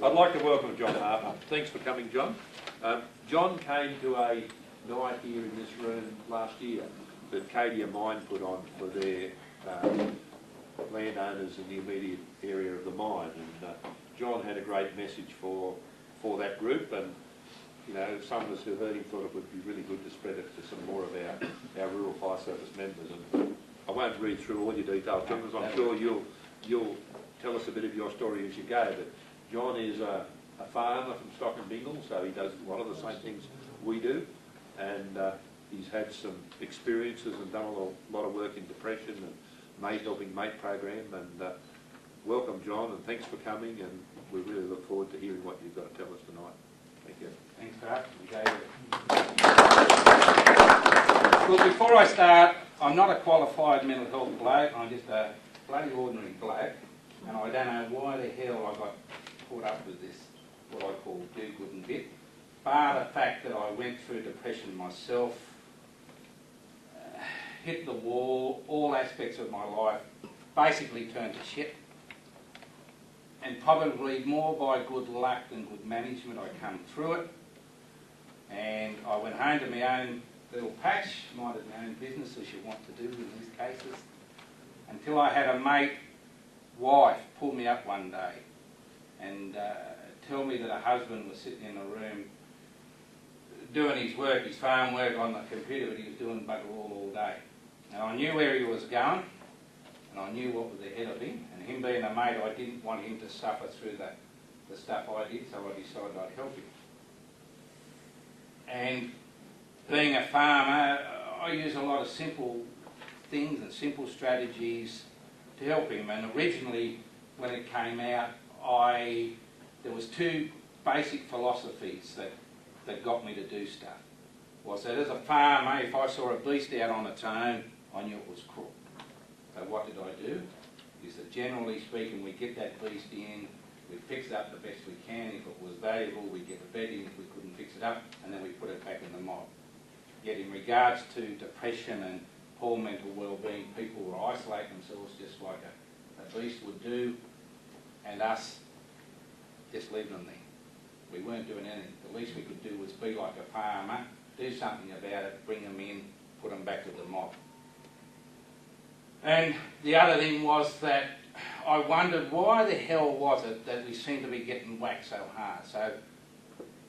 I'd like to welcome John Harper. Thanks for coming, John. John came to a night here in this room last year that Cadia Mine put on for their landowners in the immediate area of the mine, and John had a great message for that group, and you know, some of us who heard him thought it would be really good to spread it to some more of our rural fire service members. And I won't read through all your details, John, because I'm sure you'll tell us a bit of your story as you go. But John is a farmer from Stock and Dingle, so he does a lot of the same things we do, and he's had some experiences and done a lot of work in depression and helping mate program. And welcome, John, and thanks for coming, and we really look forward to hearing what you've got to tell us tonight. Thank you. Thanks for having me. Well, before I start, I'm not a qualified mental health bloke, I'm just a bloody ordinary bloke, and I don't know why the hell I got caught up with this, what I call do-good bit, bar the fact that I went through depression myself, hit the wall, all aspects of my life basically turned to shit. And probably more by good luck than good management, I come through it. And I went home to my own little patch, minded my own business, as you want to do in these cases, until I had a mate, wife, pull me up one day and tell me that her husband was sitting in a room doing his work, his farm work on the computer, but he was doing bugger all day. Now I knew where he was going, and I knew what was ahead of him, and him being a mate, I didn't want him to suffer through the stuff I did, so I decided I'd help him. And being a farmer, I use a lot of simple things and simple strategies to help him, and originally when it came out, there was two basic philosophies that got me to do stuff. Was that as a farmer, if I saw a beast out on its own, I knew it was crook. So what did I do? Is that generally speaking, we get that beast in, we fix it up the best we can. If it was valuable, we get the bed in. If we couldn't fix it up, and then we put it back in the mob. Yet in regards to depression and poor mental well-being, people will isolate themselves just like a beast would do, and us just leave them there. We weren't doing anything. The least we could do was be like a farmer, do something about it, bring them in, put them back to the mob. And the other thing was that I wondered why the hell was it that we seemed to be getting whacked so hard. So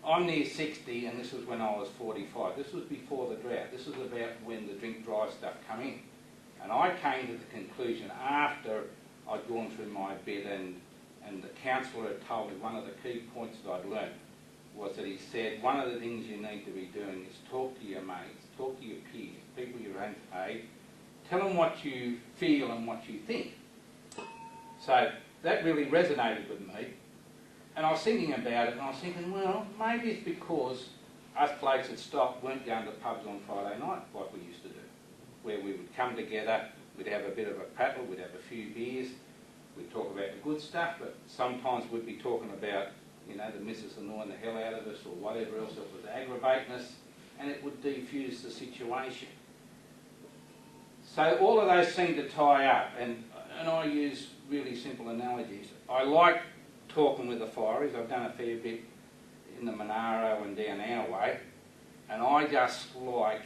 I'm near 60, and this was when I was 45. This was before the drought. This was about when the drink dry stuff come in. And I came to the conclusion after I'd gone through my bit, and the counsellor had told me one of the key points that I'd learned was that he said one of the things you need to be doing is talk to your mates, talk to your peers, people your own age. Tell them what you feel and what you think. So that really resonated with me. And I was thinking about it, and I was thinking, well, maybe it's because us blokes at Stock weren't going to pubs on Friday night like we used to do, where we would come together, we'd have a bit of a prattle, we'd have a few beers, we'd talk about the good stuff, but sometimes we'd be talking about, you know, the missus annoying the hell out of us or whatever else that was aggravating us, and it would defuse the situation. So all of those seem to tie up, and I use really simple analogies. I like talking with the fireys. I've done a fair bit in the Monaro and down our way, and I just like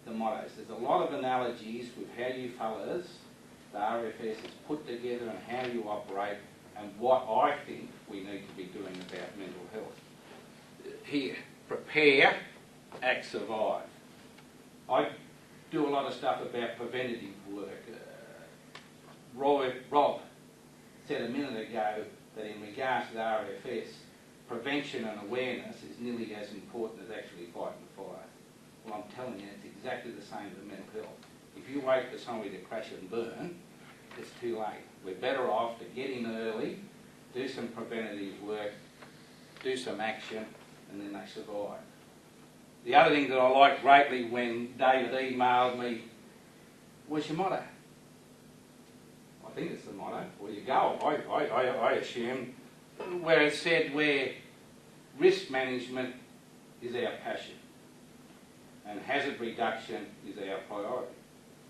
the mottos. There's a lot of analogies with how you fellas, the RFS, is put together and how you operate and what I think we need to be doing about mental health. Here, prepare, act, survive. I do a lot of stuff about preventative work. Rob said a minute ago that in regards to the RFS, prevention and awareness is nearly as important as actually fighting the fire. Well, I'm telling you, it's exactly the same with mental health. If you wait for somebody to crash and burn, it's too late. We're better off to get in early, do some preventative work, do some action, and then they survive. The other thing that I liked greatly when David emailed me was your motto. I think it's the motto, or your goal, I assume, where it said where risk management is our passion and hazard reduction is our priority.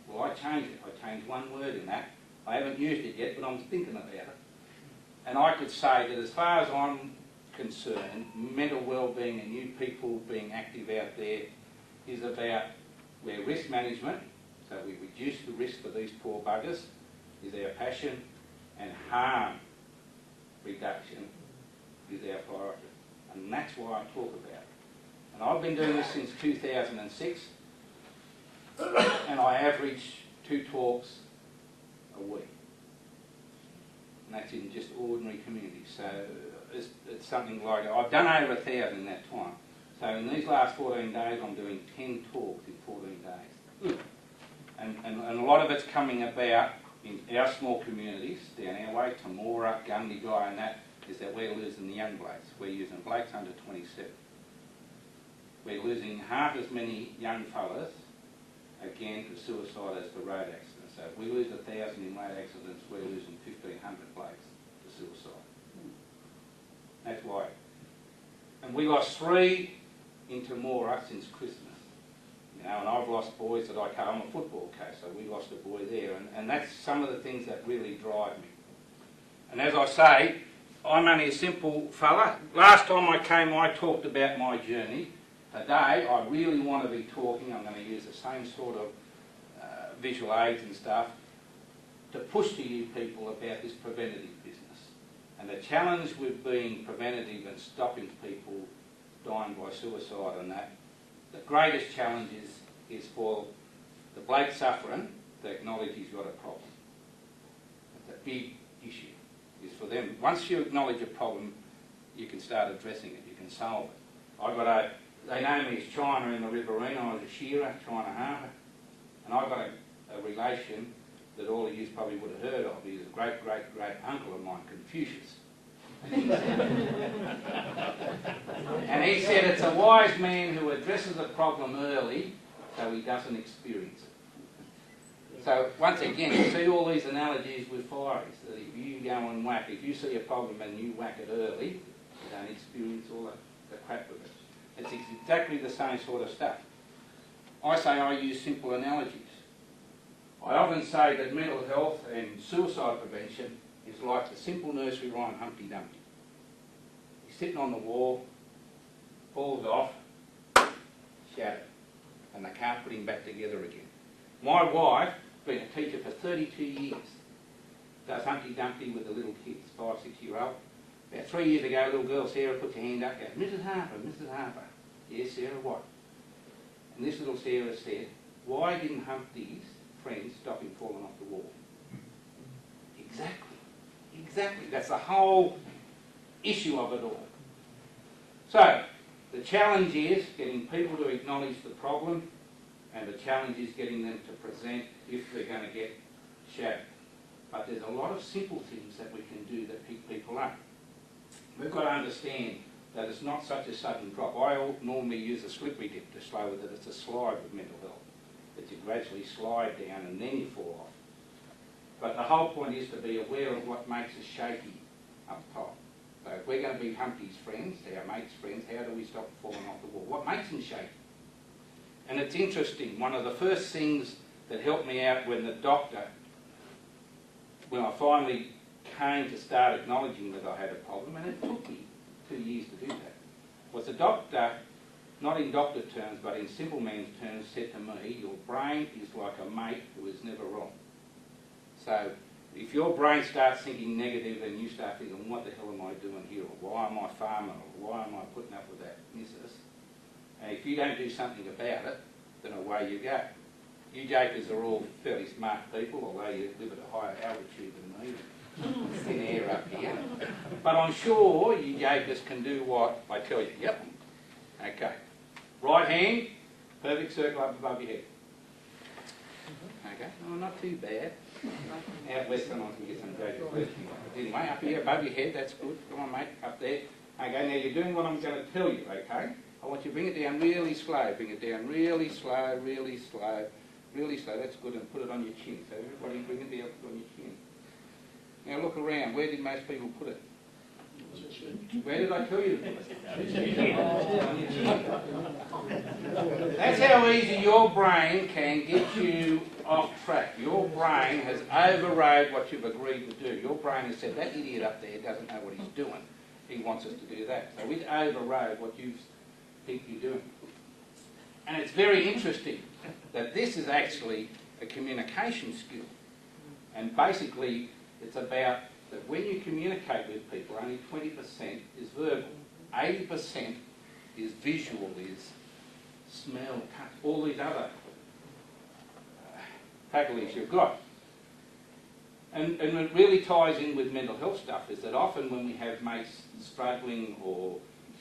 Well, I changed it. I changed one word in that. I haven't used it yet, but I'm thinking about it. And I could say that as far as I'm concerned, mental well-being and you people being active out there is about where risk management, so we reduce the risk for these poor buggers, is our passion, and harm reduction is our priority. And that's why I talk about it. And I've been doing this since 2006, and I average 2 talks a week. And that's in just ordinary communities. So it's something like, I've done over 1,000 in that time. So in these last 14 days, I'm doing 10 talks in 14 days. And a lot of it's coming about in our small communities, down our way, Temora, Gundy Guy and that, is that we're losing the young blokes. We're using blokes under 27. We're losing half as many young fellas, again, to suicide as to road accidents. So if we lose 1,000 in road accidents, we're losing 1,500 blokes to suicide. That's why. And we lost 3 in Temora since Christmas. You know, and I've lost boys that I'm a football coach, so we lost a boy there. And that's some of the things that really drive me. And as I say, I'm only a simple fella. Last time I came, I talked about my journey. Today, I really want to be talking, I'm going to use the same sort of visual aids and stuff, to push to you people about this preventative business. And the challenge with being preventative and stopping people dying by suicide and that, the greatest challenge is for the bloke suffering to acknowledge he's got a problem. It's a big issue. Is for them. Once you acknowledge a problem, you can start addressing it, you can solve it. They know me as China in the Riverina. I was a shearer, China Harper. And I got a relation that all of you probably would have heard of. He's a great, great, great uncle of mine, Confucius. And he said it's a wise man who addresses a problem early so he doesn't experience it. So once again, you see all these analogies with fires, that if you go and whack, if you see a problem and you whack it early, you don't experience all the crap with it. It's exactly the same sort of stuff. I say I use simple analogies. I often say that mental health and suicide prevention is like the simple nursery rhyme Humpty Dumpty. He's sitting on the wall, falls off, shattered, and they can't put him back together again. My wife, been a teacher for 32 years, does Humpty Dumpty with the little kids, 5, 6-year-old. About 3 years ago, a little girl, Sarah, puts her hand up, goes, Mrs. Harper, Mrs. Harper. Yes, Sarah, what? And this little Sarah said, why didn't Humpty's friends stop him falling off the wall? Exactly. Exactly. That's the whole issue of it all. So, the challenge is getting people to acknowledge the problem, and the challenge is getting them to present if they're going to get shattered. But there's a lot of simple things that we can do that pick people up. We've got to understand that it's not such a sudden drop. I normally use a slippery dip to slow it, that it's a slide with mental health. That you gradually slide down and then you fall off. But the whole point is to be aware of what makes us shaky up top. So if we're going to be Humpty's friends, our mates' friends, how do we stop falling off the wall? What makes them shaky? And it's interesting, one of the first things that helped me out when I finally came to start acknowledging that I had a problem, and it took me 2 years to do that, was the doctor, not in doctor terms, but in simple man's terms, said to me, your brain is like a mate who is never wrong. So if your brain starts thinking negative and you start thinking, what the hell am I doing here, or why am I farming, or why am I putting up with that missus? And if you don't do something about it, then away you go. You jokers are all fairly smart people, although you live at a higher altitude than me. Thin air up here. But I'm sure you jokers can do what I tell you. Yep. Okay. Right hand, perfect circle up above your head. Okay. Oh, not too bad. Out west, someone can get some jokers. Anyway, up here above your head, that's good. Come on, mate, up there. Okay, now you're doing what I'm going to tell you, okay? I want you to bring it down really slow. Bring it down really slow, really slow, really slow. That's good. And put it on your chin. So everybody bring it down, put it on your chin. Now look around. Where did most people put it? Where did I tell you to put it? That's how easy your brain can get you off track. Your brain has overrode what you've agreed to do. Your brain has said, that idiot up there doesn't know what he's doing. He wants us to do that. So it overrode what you think you're doing. And it's very interesting that this is actually a communication skill. And basically, it's about that when you communicate with people, only 20% is verbal. 80% is visual, is smell, touch, all these other faculties you've got. And it really ties in with mental health stuff, is that often when we have mates struggling or,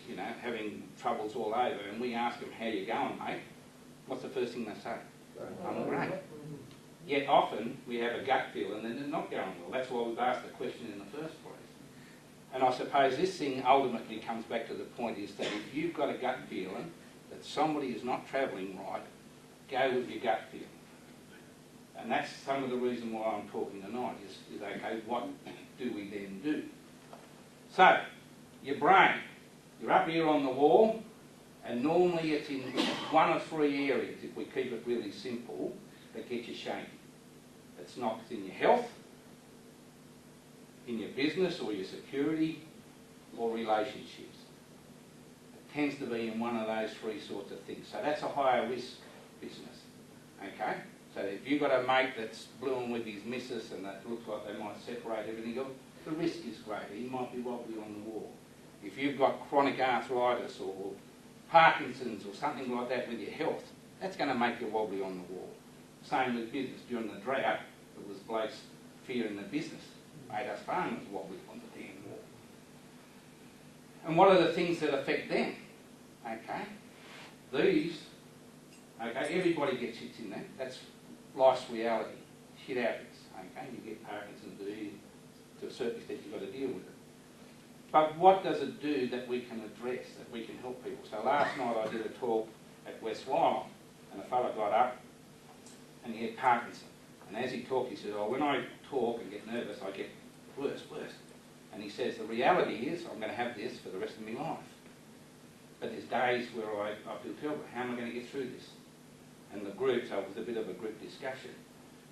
you know, having troubles all over, and we ask them, how you going, mate? What's the first thing they say? I'm great. Yet often we have a gut feel and then they're not going well. That's why we've asked the question in the first place. And I suppose this thing ultimately comes back to the point is that if you've got a gut feeling that somebody is not travelling right, go with your gut feeling. And that's some of the reason why I'm talking tonight is okay, what do we then do? So, your brain. You're up here on the wall, and normally it's in one of three areas, if we keep it really simple, that get you shaky. It's not in your health, in your business or your security, or relationships. It tends to be in one of those three sorts of things. So that's a higher risk business. Okay? So if you've got a mate that's blowing with his missus and that looks like they might separate everything else, the risk is greater. He might be wobbly on the wall. If you've got chronic arthritis or Parkinson's or something like that with your health, that's going to make you wobbly on the wall. Same with business. During the drought, it was blokes fearing the business. Made us farmers wobbly on the damn wall. And what are the things that affect them? Okay, these, okay, everybody gets hits in that. That's life's reality. Shit happens. Okay, you get Parkinson's disease, to a certain extent you've got to deal with it. But what does it do that we can address, that we can help people? So last night I did a talk at West Wyong, and a fella got up and he had Parkinson. And as he talked, he said, oh, when I talk and get nervous, I get worse. And he says, the reality is I'm going to have this for the rest of my life. But there's days where I feel terrible. How am I going to get through this? And the group, so it was a bit of a group discussion,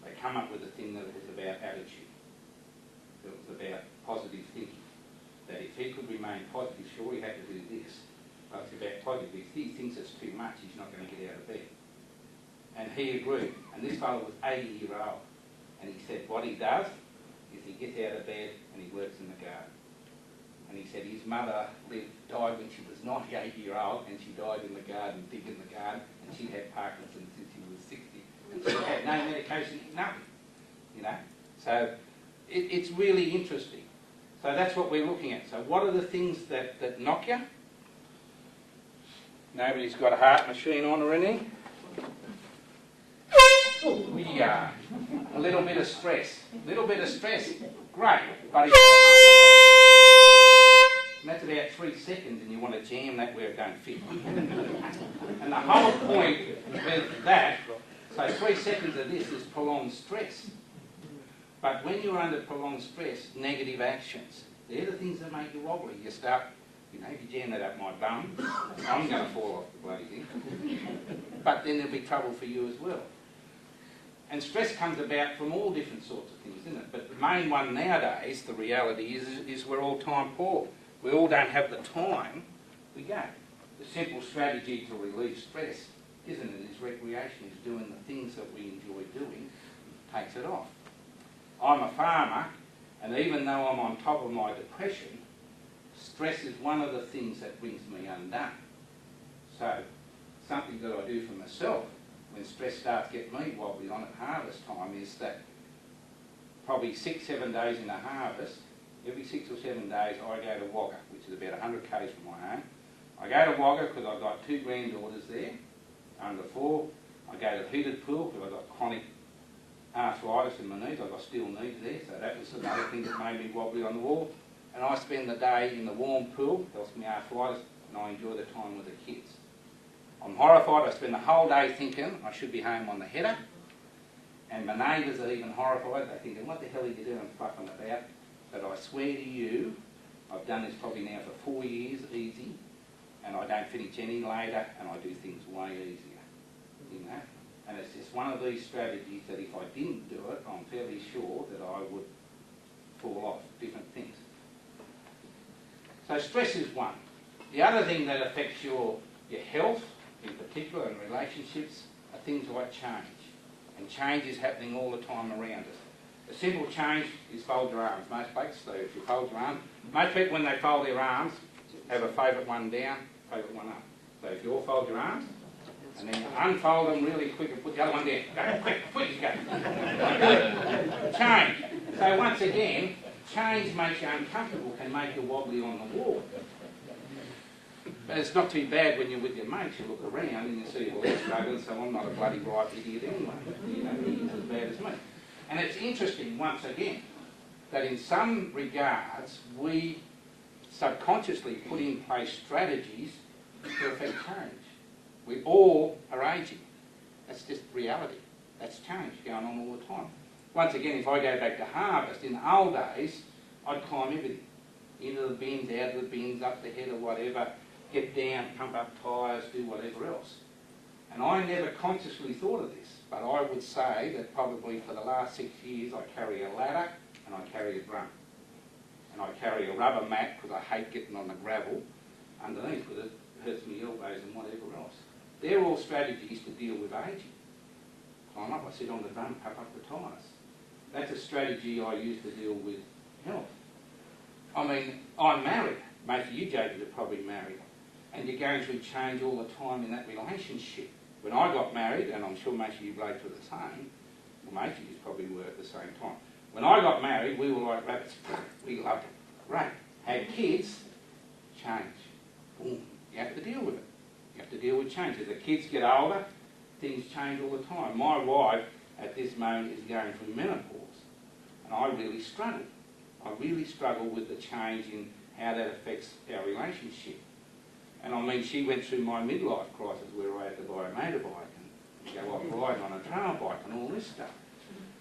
they come up with a thing that was about attitude. It was about positive thinking. That if he could remain positive, sure, he had to do this. But it's about positive. If he thinks it's too much, he's not going to get out of bed. And he agreed. And this fellow was 80 years old. And he said what he does is he gets out of bed and he works in the garden. And he said his mother died when she was 98 years old, and she died in the garden, digging the garden, and she'd had Parkinson's since she was 60. And she had no medication, nothing. You know? So it's really interesting. So that's what we're looking at. So what are the things that knock you? Nobody's got a heart machine on or anything? We are. A little bit of stress. Great. But and that's about 3 seconds, and you want to jam that where it don't fit. And the whole point with that, so 3 seconds of this is prolonged stress. But when you're under prolonged stress, negative actions, they're the things that make you wobbly. You start, you know, if you jam that up my bum, I'm going to fall off the bloody thing. But then there'll be trouble for you as well. And stress comes about from all different sorts of things, isn't it? But the main one nowadays, the reality is we're all time poor. We all don't have the time. We go. The simple strategy to relieve stress, isn't it, is recreation, is doing the things that we enjoy doing, takes it off. I'm a farmer, and even though I'm on top of my depression, stress is one of the things that brings me undone. So, something that I do for myself, when stress starts getting me wobbly on at harvest time, is that probably 6-7 days in the harvest, every 6 or 7 days I go to Wagga, which is about 100 k's from my home. I go to Wagga because I've got 2 granddaughters there, under 4. I go to the heated pool because I've got chronic arthritis in my knees. I've got steel knees there, so that was another thing that made me wobbly on the wall. And I spend the day in the warm pool, helps me arthritis, and I enjoy the time with the kids. I'm horrified. I spend the whole day thinking I should be home on the header, and my neighbours are even horrified. They're thinking, what the hell are you doing fluffing about? But I swear to you, I've done this probably now for 4 years, easy, and I don't finish any later, and I do things way easier, you know. And it's just one of these strategies that if I didn't do it, I'm fairly sure that I would fall off different things. So stress is one. The other thing that affects your health, in particular, and relationships, are things like change. And change is happening all the time around us. A simple change is fold your arms. Most blokes do. If you fold your arms, most people when they fold their arms have a favourite one down, favourite one up. So if you all fold your arms, and then you unfold them really quick and put the other one down. Go, quick, quick as you go. Change. So once again, change makes you uncomfortable, can make you wobbly on the wall. But it's not too bad when you're with your mates, you look around and you see your legs struggling, so I'm not a bloody right idiot anyway. You know, he's as bad as me. And it's interesting, once again, that in some regards, we subconsciously put in place strategies to affect change. We all are ageing. That's just reality. That's change going on all the time. Once again, if I go back to harvest, in the old days, I'd climb everything. Into the bins, out of the bins, up the head or whatever, get down, pump up tyres, do whatever else. And I never consciously thought of this, but I would say that probably for the last 6 years I carry a ladder and I carry a drum. And I carry a rubber mat because I hate getting on the gravel underneath because it hurts my elbows and whatever else. They're all strategies to deal with ageing. Climb up, I sit on the drum, pump up the tyres. That's a strategy I use to deal with health. I mean, I'm married. Most of you jokers are probably married. And you're going through change all the time in that relationship. When I got married, and I'm sure most of you blokes were the same, well, most of you probably were at the same time. When I got married, we were like rabbits. We loved it. Great. Had kids, change. Boom. You have to deal with it. You have to deal with change. As the kids get older, things change all the time. My wife, at this moment, is going through menopause. And I really struggle. I really struggle with the change in how that affects our relationship. And I mean, she went through my midlife crisis where I had to buy a motorbike and go off riding on a trail bike and all this stuff.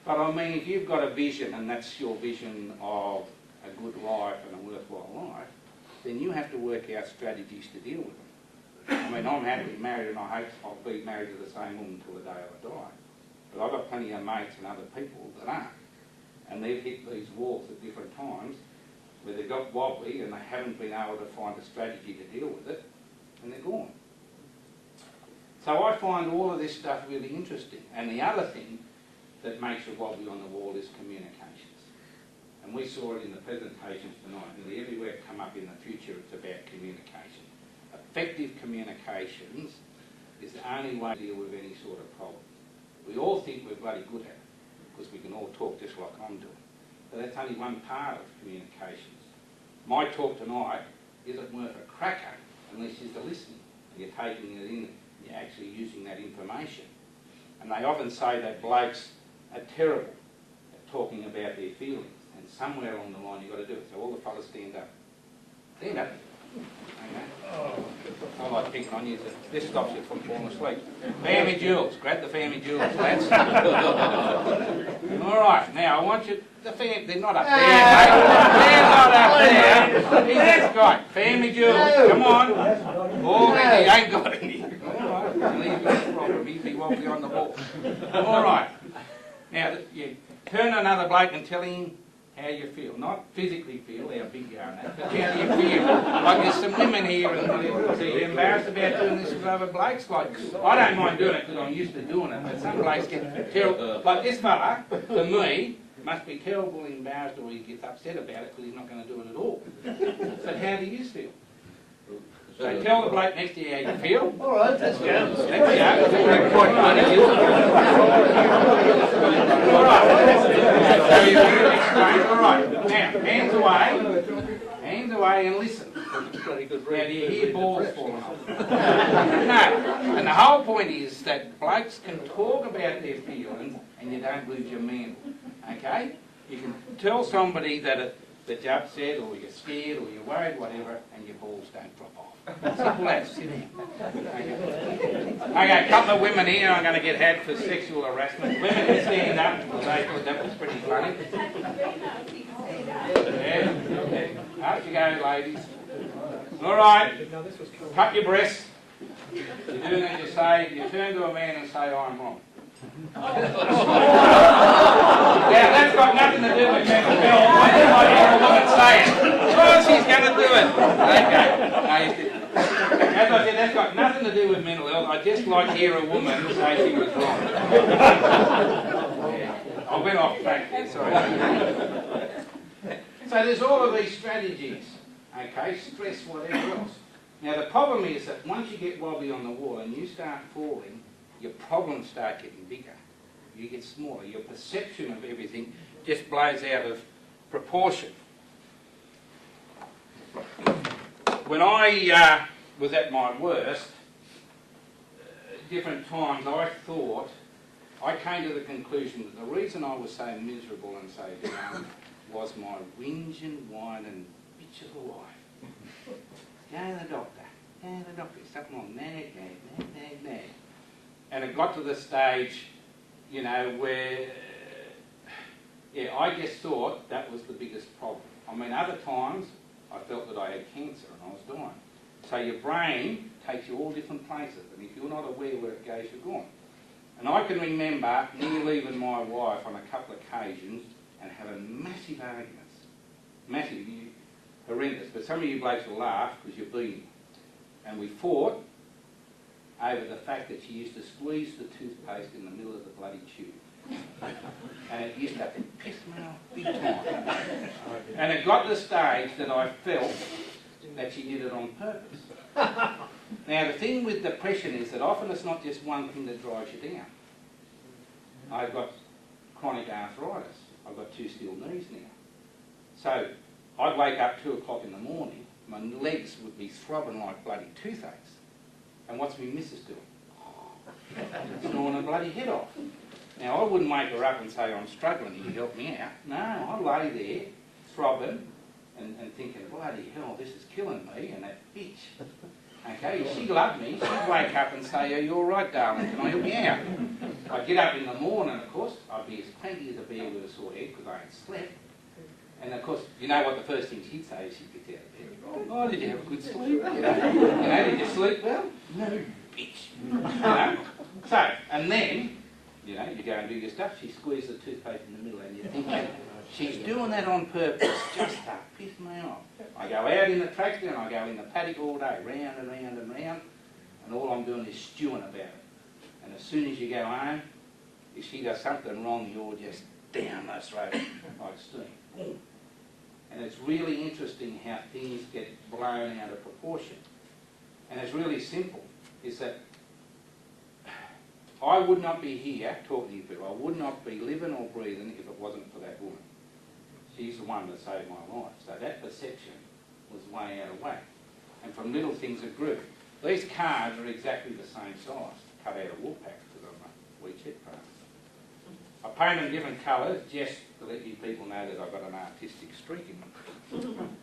But I mean, if you've got a vision and that's your vision of a good life and a worthwhile life, then you have to work out strategies to deal with them. I mean, I'm happily married and I hope I'll be married to the same woman until the day I die. But I've got plenty of mates and other people that aren't. And they've hit these walls at different times where they've got wobbly and they haven't been able to find a strategy to deal with it, and they're gone. So I find all of this stuff really interesting. And the other thing that makes you wobbly on the wall is communications. And we saw it in the presentations tonight. Nearly everywhere come up in the future, it's about communication. Effective communications is the only way to deal with any sort of problem. We all think we're bloody good at it, because we can all talk just like I'm doing. But that's only one part of communications. My talk tonight isn't worth a cracker unless you're listening and you're taking it in, you're actually using that information. And they often say that blokes are terrible at talking about their feelings, and somewhere along the line you've got to do it. So all the fellas stand up. Stand up. Okay. I like picking on you. This stops you from falling asleep. Family jewels. Grab the family jewels, lads. All right. Now I want you. They're not up there, mate. They're not up there. He's this guy. Family jewels. Come on. Oh, he ain't got any. All right. Leave that problem. He'd be wobbly on the wall. All right. Now you turn to another bloke and tell him how you feel. Not physically feel, how big you are and that, but how do you feel? Like there's some women here and so you're embarrassed about doing this with other blokes. Like, I don't mind doing it because I'm used to doing it, but some blokes get terrible. Like this fella, for me, must be terribly embarrassed or he gets upset about it because he's not going to do it at all. But how do you feel? So tell the bloke next to you how you feel. All right, let's go. Let's go. All right. So you can explain. All right. Now, hands away. Hands away and listen. Now, do you hear balls falling off? No. And the whole point is that blokes can talk about their feelings and you don't lose your mantle. Okay? You can tell somebody that you're upset or you're scared or you're worried, whatever, and your balls don't drop off. Simple as. Sit down. Okay, a couple of women here I'm going to get had for sexual harassment. Women can stand up. They thought that was pretty funny. Yeah. Up you go, ladies. All right, cut your breasts. You do as you say. You turn to a man and say, I'm wrong. Now, that's got nothing to do with mental health. I just like to hear a woman say it. Oh, she's going to do it. Okay. As I said, that's got nothing to do with mental health. I just like to hear a woman say she was wrong. Yeah. I went off track there, sorry. So there's all of these strategies, okay, stress, whatever else. Now the problem is that once you get wobbly on the wall and you start falling, your problems start getting bigger. You get smaller. Your perception of everything just blows out of proportion. When I was at my worst, different times I came to the conclusion that the reason I was so miserable and so down was my whinge and whine and bitch of a wife. Go to the doctor, something wrong, nag. And it got to the stage, you know, where, yeah, I just thought that was the biggest problem. I mean, other times I felt that I had cancer and I was dying. So your brain takes you all different places, and if you're not aware where it goes, you're gone. And I can remember near leaving my wife on a couple of occasions and having massive arguments. Massive, horrendous. But some of you blokes will laugh because you're beating. And we fought over the fact that she used to squeeze the toothpaste in the middle of the bloody tube. And it used to piss me off big time. And it got to the stage that I felt that she did it on purpose. Now the thing with depression is that often it's not just one thing that drives you down. I've got chronic arthritis. I've got 2 steel knees now. So I'd wake up 2 o'clock in the morning, my legs would be throbbing like bloody toothaches. And what's my missus doing? Snoring her bloody head off. Now I wouldn't wake her up and say, I'm struggling, you help me out. No, I lay there, throbbing, and thinking, bloody hell, this is killing me, and that bitch. Okay, if she loved me, she'd wake up and say, are you all right, darling, can I help you out? I'd get up in the morning, of course, I'd be as cranky as a bear with a sore head because I ain't slept. And of course, you know what the first thing she'd say is she'd get out of bed. Oh, did you have a good sleep? You know, did you sleep well? No, bitch. You know? So, and then, you know, you go and do your stuff, she squeezes the toothpaste in the middle and you think, she's doing that on purpose just to piss me off. I go out in the tractor and I go in the paddock all day, round and round and round, and all I'm doing is stewing about it. And as soon as you go home, if she does something wrong, you're just down the throat like steam. Boom. And it's really interesting how things get blown out of proportion. And it's really simple, is that I would not be here talking to you people. I would not be living or breathing if it wasn't for that woman. She's the one that saved my life. So that perception was way out of whack. And from little things it grew. These cards are exactly the same size, cut out of wool packs because I'm a wheat shed farmer. I paint them different colours just to let you people know that I've got an artistic streak in them.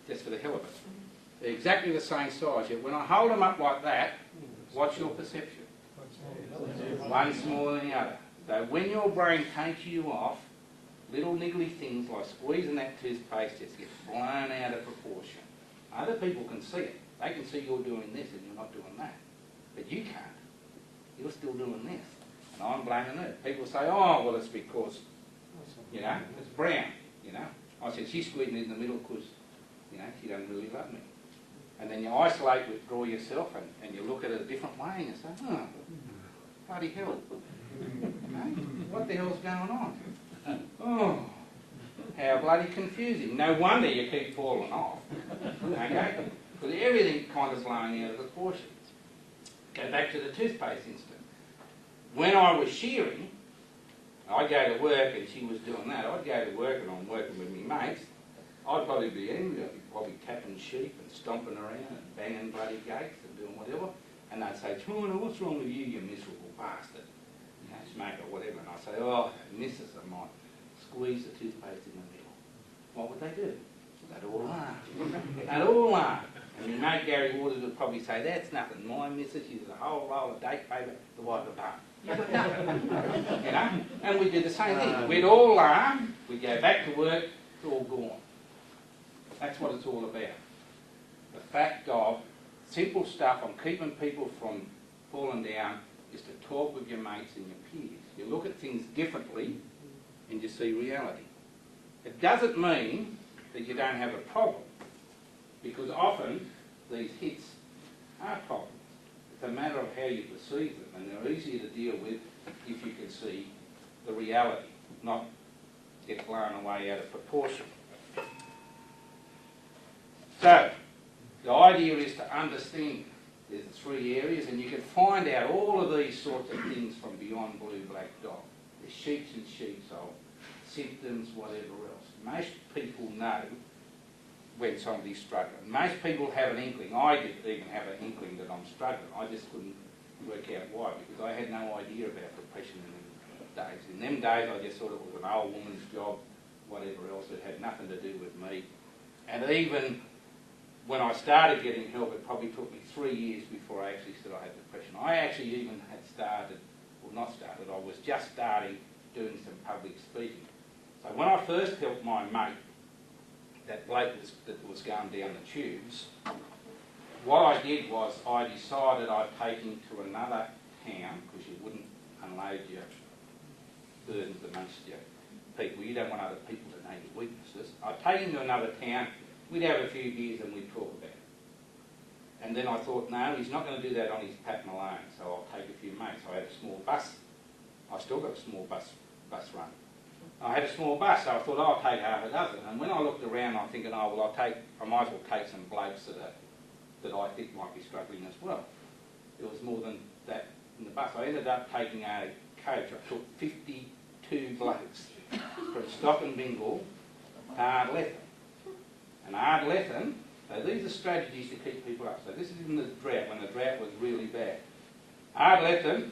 Just for the hell of it. They're exactly the same size, yet when I hold them up like that, what's your perception? One smaller than the other. So when your brain takes you off, little niggly things like squeezing that toothpaste just gets blown out of proportion. Other people can see it. They can see you're doing this and you're not doing that. But you can't. You're still doing this. And I'm blaming it. People say, oh, well, it's because, you know, it's brown, you know. I said, she's squeezing it in the middle because, you know, she doesn't really love me. And then you isolate, withdraw yourself, and you look at it a different way and you say, oh, bloody hell. Okay? What the hell's going on? Oh, how bloody confusing. No wonder you keep falling off. Okay? Because everything kind of blowing out of proportion. Go back to the toothpaste instance. When I was shearing, I'd go to work and she was doing that. I'd go to work and I'm working with my mates. I'd probably be angry. I'd be probably tapping sheep and stomping around and banging bloody gates and doing whatever. And they'd say, China, what's wrong with you, you miserable bastard? You know, smoker or whatever. And I'd say, oh, missus of mine, squeeze the toothpaste in the middle. What would they do? They'd all laugh. They'd all laugh. And my mate Gary Waters would probably say, that's nothing. My missus uses a whole roll of date paper to wipe the bum. You know? And we did the same thing. We'd all laugh, we'd go back to work, it's all gone. That's what it's all about. The fact of simple stuff on keeping people from falling down is to talk with your mates and your peers. You look at things differently and you see reality. It doesn't mean that you don't have a problem, because often these hits are problems. It's a matter of how you perceive them, and they're easier to deal with if you can see the reality, not get blown away out of proportion. So, the idea is to understand there's the three areas, and you can find out all of these sorts of things from beyond blue, black dog. There's sheets and sheets of symptoms, whatever else. Most people know when somebody's struggling. Most people have an inkling. I didn't even have an inkling that I'm struggling. I just couldn't work out why, because I had no idea about depression in them days. In them days, I just thought it was an old woman's job, whatever else. It had nothing to do with me. And even when I started getting help, it probably took me 3 years before I actually said I had depression. I actually even had started, well not started, I was just starting doing some public speaking. So when I first helped my mate, that bloke that was going down the tubes, what I did was I decided I'd take him to another town, because you wouldn't unload your burdens amongst your people. You don't want other people to know your weaknesses. I'd take him to another town, we'd have a few beers and we'd talk about it. And then I thought, no, he's not going to do that on his pat alone, so I'll take a few mates. I had a small bus. I still got a small bus run. I had a small bus, so I thought, I'll take half a dozen. And when I looked around, I'm thinking, oh, well, I might as well take some blokes that I think might be struggling as well. There was more than that in the bus. I ended up taking a coach. I took 52 blokes from Stock and Bingle to Ardlethan. And Ardlethan, so these are strategies to keep people up. So this is in the drought, when the drought was really bad. Ardlethan,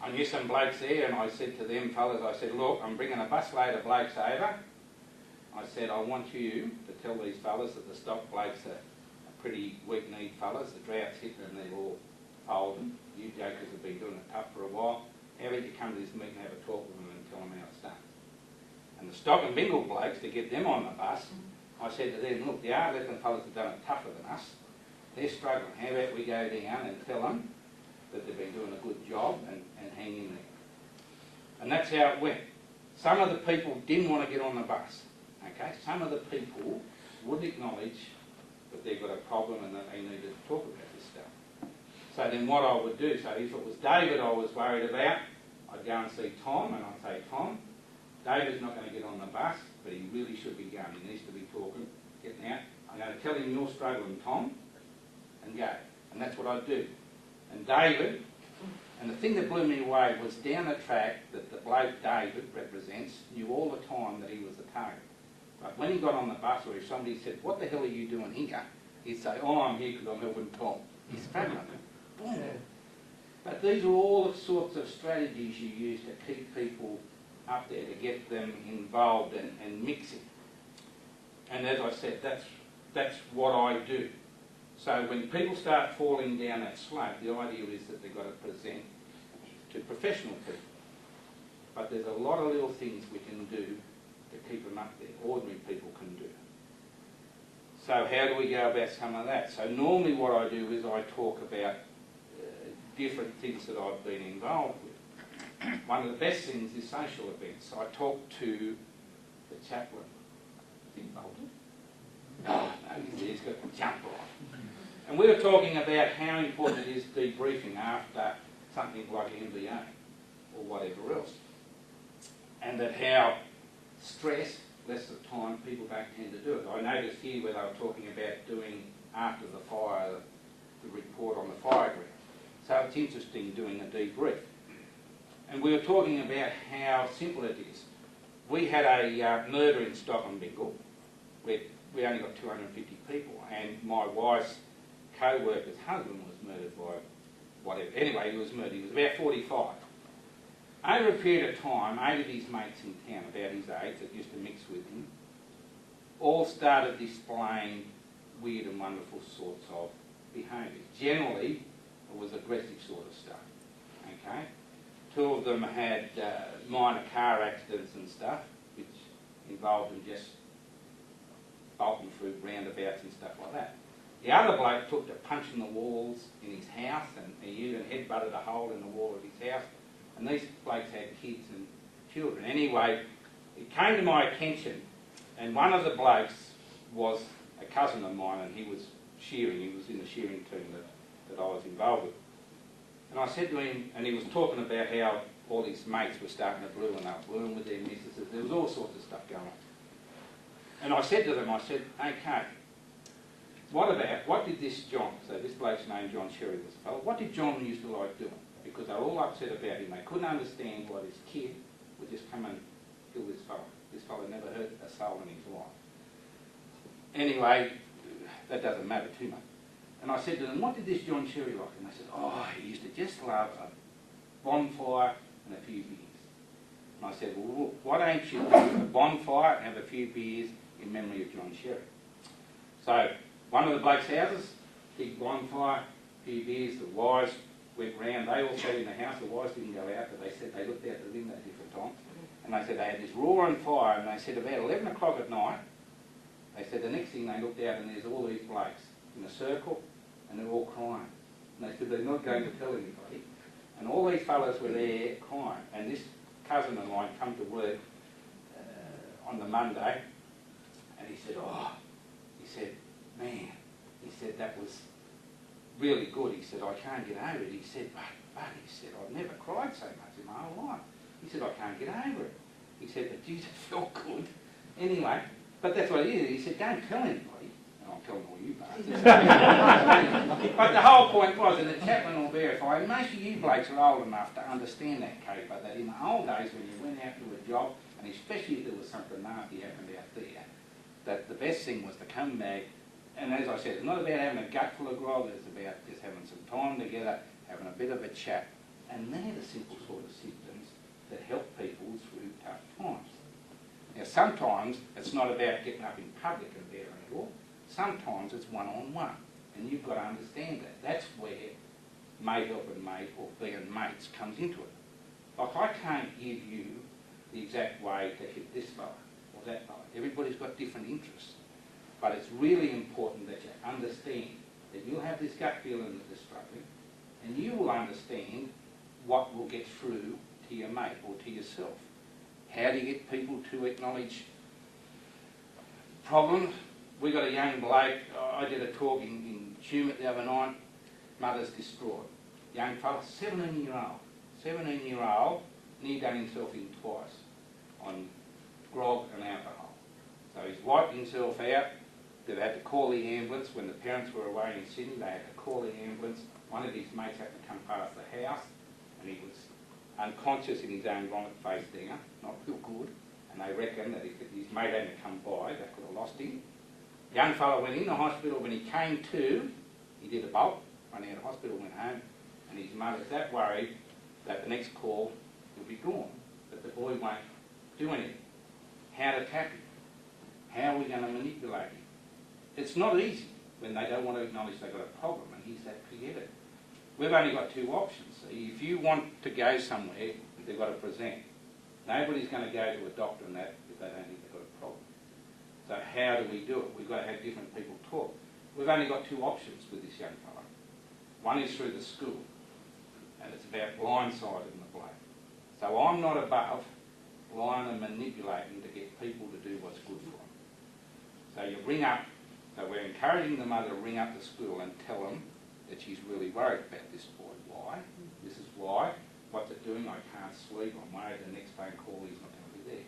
I knew some blokes there, and I said to them fellas, I said, look, I'm bringing a busload of blokes over. I said, I want you to tell these fellas that the stock blokes are pretty weak-kneed fellas. The drought's hit and they're all folding. You jokers have been doing it tough for a while. How about you come to this meeting and have a talk with them and tell them how it's done? And the Stock and Bingle blokes, to get them on the bus, I said to them, look, the Ardlethan fellas have done it tougher than us. They're struggling. How about we go down and tell them that they've been doing a good job and hang in there. And that's how it went. Some of the people didn't want to get on the bus. Okay? Some of the people wouldn't acknowledge that they've got a problem and that they needed to talk about this stuff. So then what I would do, so if it was David I was worried about, I'd go and see Tom and I'd say, Tom, David's not going to get on the bus, but he really should be going. He needs to be talking, getting out. I'm going to tell him you're struggling, Tom, and go. And that's what I'd do. And David, and the thing that blew me away was down the track that the bloke David represents knew all the time that he was the target. But when he got on the bus, or if somebody said, what the hell are you doing here? He'd say, oh, I'm here because I'm helping Tom. He's struggling. Boom. But these are all the sorts of strategies you use to keep people up there, to get them involved and mixing. And as I said, that's what I do. So when people start falling down that slope, the idea is that they've got to present to professional people. But there's a lot of little things we can do to keep them up there, ordinary people can do. So how do we go about some of that? So normally what I do is I talk about different things that I've been involved with. One of the best things is social events. I talk to the chaplain. Is he Bolton? Oh, no, he's got the jump on. And we were talking about how important it is debriefing after something like MBA or whatever else. And that how stress, less of time, people don't tend to do it. I noticed here where they were talking about doing after the fire, the report on the fire ground. So it's interesting doing a debrief. And we were talking about how simple it is. We had a murder in Stock and Bingle where we only got 250 people, and my wife's co-worker's husband was murdered by whatever. Anyway, he was murdered. He was about 45. Over a period of time, 8 of his mates in town, about his age, that used to mix with him, all started displaying weird and wonderful sorts of behaviours. Generally, it was aggressive sort of stuff. Okay? 2 of them had minor car accidents and stuff, which involved them just Bolton Fruit roundabouts and stuff like that. The other bloke took to punching the walls in his house, and he even headbutted a hole in the wall of his house. And these blokes had kids and children. Anyway, it came to my attention, and one of the blokes was a cousin of mine, and he was shearing. He was in the shearing team that I was involved with. And I said to him, and he was talking about how all his mates were starting to blue and up, blueing with their missuses. There was all sorts of stuff going on. And I said to them, I said, okay, what did this John, so this bloke's name John Sherry was a fellow, what did John used to like doing? Because they were all upset about him. They couldn't understand why this kid would just come and kill this fellow. This fellow never hurt a soul in his life. Anyway, that doesn't matter too much. And I said to them, what did this John Sherry like? And they said, oh, he used to just love a bonfire and a few beers. And I said, well, why don't you do a bonfire and have a few beers in memory of John Sherry? So, one of the blokes' houses, big bonfire, a few beers, the wives went round. They all sat in the house. The wives didn't go out, but they said they looked out the window at different times. And they said they had this roaring fire, and they said about 11 o'clock at night, they said the next thing they looked out and there's all these blokes in a circle, and they're all crying. And they said they're not going to tell anybody. And all these fellas were there crying. And this cousin of mine come to work on the Monday, and he said, man, he said, that was really good. He said, I can't get over it. He said, but he said, I've never cried so much in my whole life. He said, I can't get over it. He said, but geez, it felt good. Anyway, but that's what it is. He said, don't tell anybody. And I'm telling all you bastards. But the whole point was, and the chaplain will verify, and most of you blokes are old enough to understand that caper, that in the old days when you went out to a job, and especially if there was something nasty happened out there, that the best thing was to come back. And as I said, it's not about having a gut full of grog, it's about just having some time together, having a bit of a chat. And they're the simple sort of symptoms that help people through tough times. Now sometimes it's not about getting up in public and bearing it all. Sometimes it's one-on-one. And you've got to understand that. That's where mate helping mate or being mates comes into it. Like I can't give you the exact way to hit this fella or that fella. Everybody's got different interests. But it's really important that you understand that you'll have this gut feeling that they're struggling, and you will understand what will get through to your mate or to yourself. How do you get people to acknowledge problems? We got a young bloke, I did a talk in Tumut the other night, mother's distraught. Young fella, 17-year-old, near done himself in twice on grog and alcohol. So he's wiped himself out. They've had to call the ambulance. When the parents were away in Sydney, they had to call the ambulance. One of his mates had to come past the house, and he was unconscious in his own vomit, face down, not real good. And they reckon that if his mate hadn't come by, they could have lost him. Young fellow went in the hospital. When he came to, he did a bolt, went out of hospital, went home, and his mother's that worried that the next call will be gone, that the boy won't do anything. How to tap him? How are we going to manipulate him? It's not easy when they don't want to acknowledge they've got a problem, and he's that forget it. We've only got two options. If you want to go somewhere, they've got to present. Nobody's going to go to a doctor and that if they don't think they've got a problem. So how do we do it? We've got to have different people talk. We've only got two options with this young fellow. One is through the school, and it's about blindsiding the bloke. So I'm not above lying and manipulating to get people to do what's good for them. So you ring up. So we're encouraging the mother to ring up the school and tell them that she's really worried about this boy. Why? This is why. What's it doing? I can't sleep. I'm worried the next phone call he's not going to be there.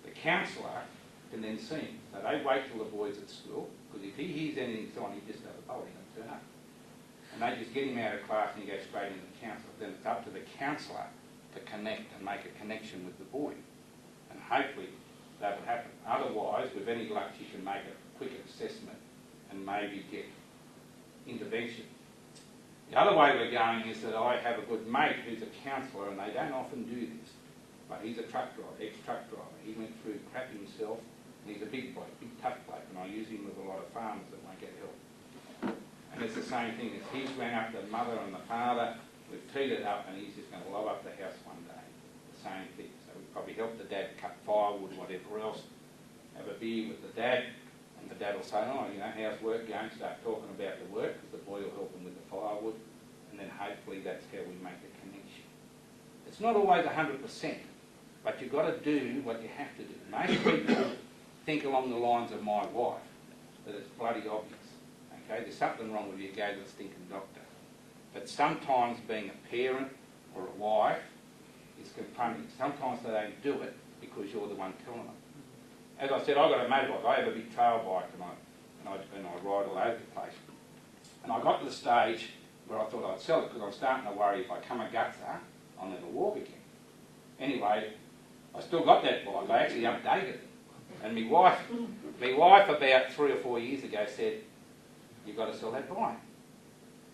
The counsellor can then see him. So they wait till the boy's at school, because if he hears anything on, he just does a bolt, he's going to turn up. And they just get him out of class and he goes straight into the counsellor. Then it's up to the counsellor to connect and make a connection with the boy. And hopefully that will happen. Otherwise, with any luck, you can make a quick assessment and maybe get intervention. The other way we're going is that I have a good mate who's a counsellor, and they don't often do this, but he's a truck driver, ex-truck driver. He went through crap himself, and he's a big bloke, big tough bloke, and I use him with a lot of farmers that won't get help. And it's the same thing as he's rang up the mother and the father, we've teed it up, and he's just going to lob up the house one day. The same thing. So we probably help the dad cut firewood, whatever else, have a beer with the dad, And the dad will say, oh, you know, how's work going? Start talking about the work, because the boy will help him with the firewood, and then hopefully that's how we make the connection. It's not always 100%, but you've got to do what you have to do. Most people think along the lines of my wife, that it's bloody obvious. Okay, there's something wrong with you, go to the stinking doctor. But sometimes being a parent or a wife is confronting. Sometimes they don't do it because you're the one telling them. As I said, I've got a motorbike. I have a big trail bike and I ride all over the place. And I got to the stage where I thought I'd sell it because I'm starting to worry if I come a gutser, I'll never walk again. Anyway, I still got that bike. I actually updated it. And my wife about 3 or 4 years ago said, you've got to sell that bike.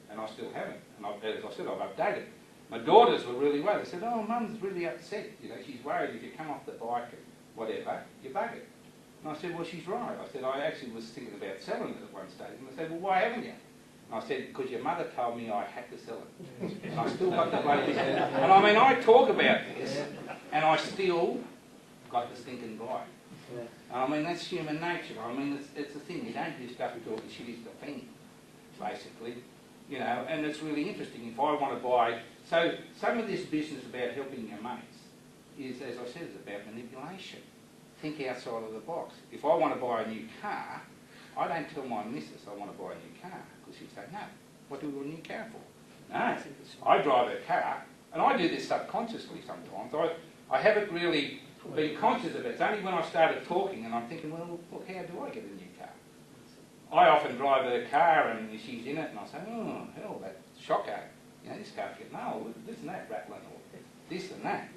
And I still haven't. And as I said, I've updated it. My daughters were really worried. They said, oh, Mum's really upset. You know, she's worried if you come off the bike or whatever, you bug it. And I said, well, she's right. I said, I actually was thinking about selling it at one stage. And they said, well, why haven't you? And I said, because your mother told me I had to sell it. And I still got the bloody thing. And I mean, I talk about this, and I still got the stinking bike. And I mean, that's human nature. I mean, it's a thing. You don't do stuff to talk the shit is the thing, basically. You know, and it's really interesting. If I want to buy... So, some of this business about helping your mates is, as I said, is about manipulation. Think outside of the box. If I want to buy a new car, I don't tell my missus I want to buy a new car, because she'd say, no, what do we want a new car for? No, I drive her car, and I do this subconsciously sometimes. I haven't really been conscious of it. It's only when I started talking and I'm thinking, well, look, how do I get a new car? I often drive her car and she's in it and I say, oh, hell, that shocker. You know, this car's getting old, this and that rattling, or this and that.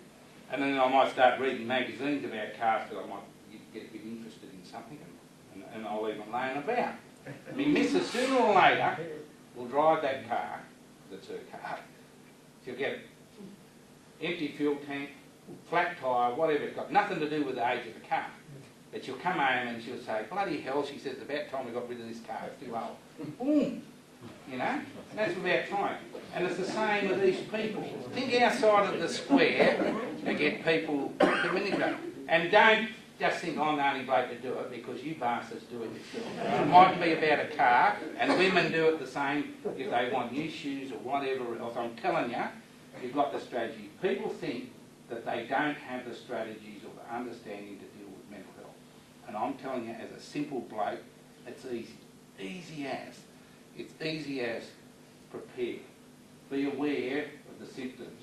And then I might start reading magazines about cars because I might get a bit interested in something and I'll leave them laying about. I mean, missus, sooner or later, will drive that car, that's her car. She'll get empty fuel tank, flat tyre, whatever, it's got nothing to do with the age of the car. But she'll come home and she'll say, bloody hell, she says, it's about time we got rid of this car, it's too old. Boom! You know? And that's without trying. And it's the same with these people. Think outside of the square to get people to manipulate. And don't just think I'm the only bloke to do it, because you bastards do it yourself. It might be about a car, and women do it the same if they want new shoes or whatever else. I'm telling you, you've got the strategy. People think that they don't have the strategies or the understanding to deal with mental health. And I'm telling you, as a simple bloke, it's easy. Easy as. It's easy as prepare. Be aware of the symptoms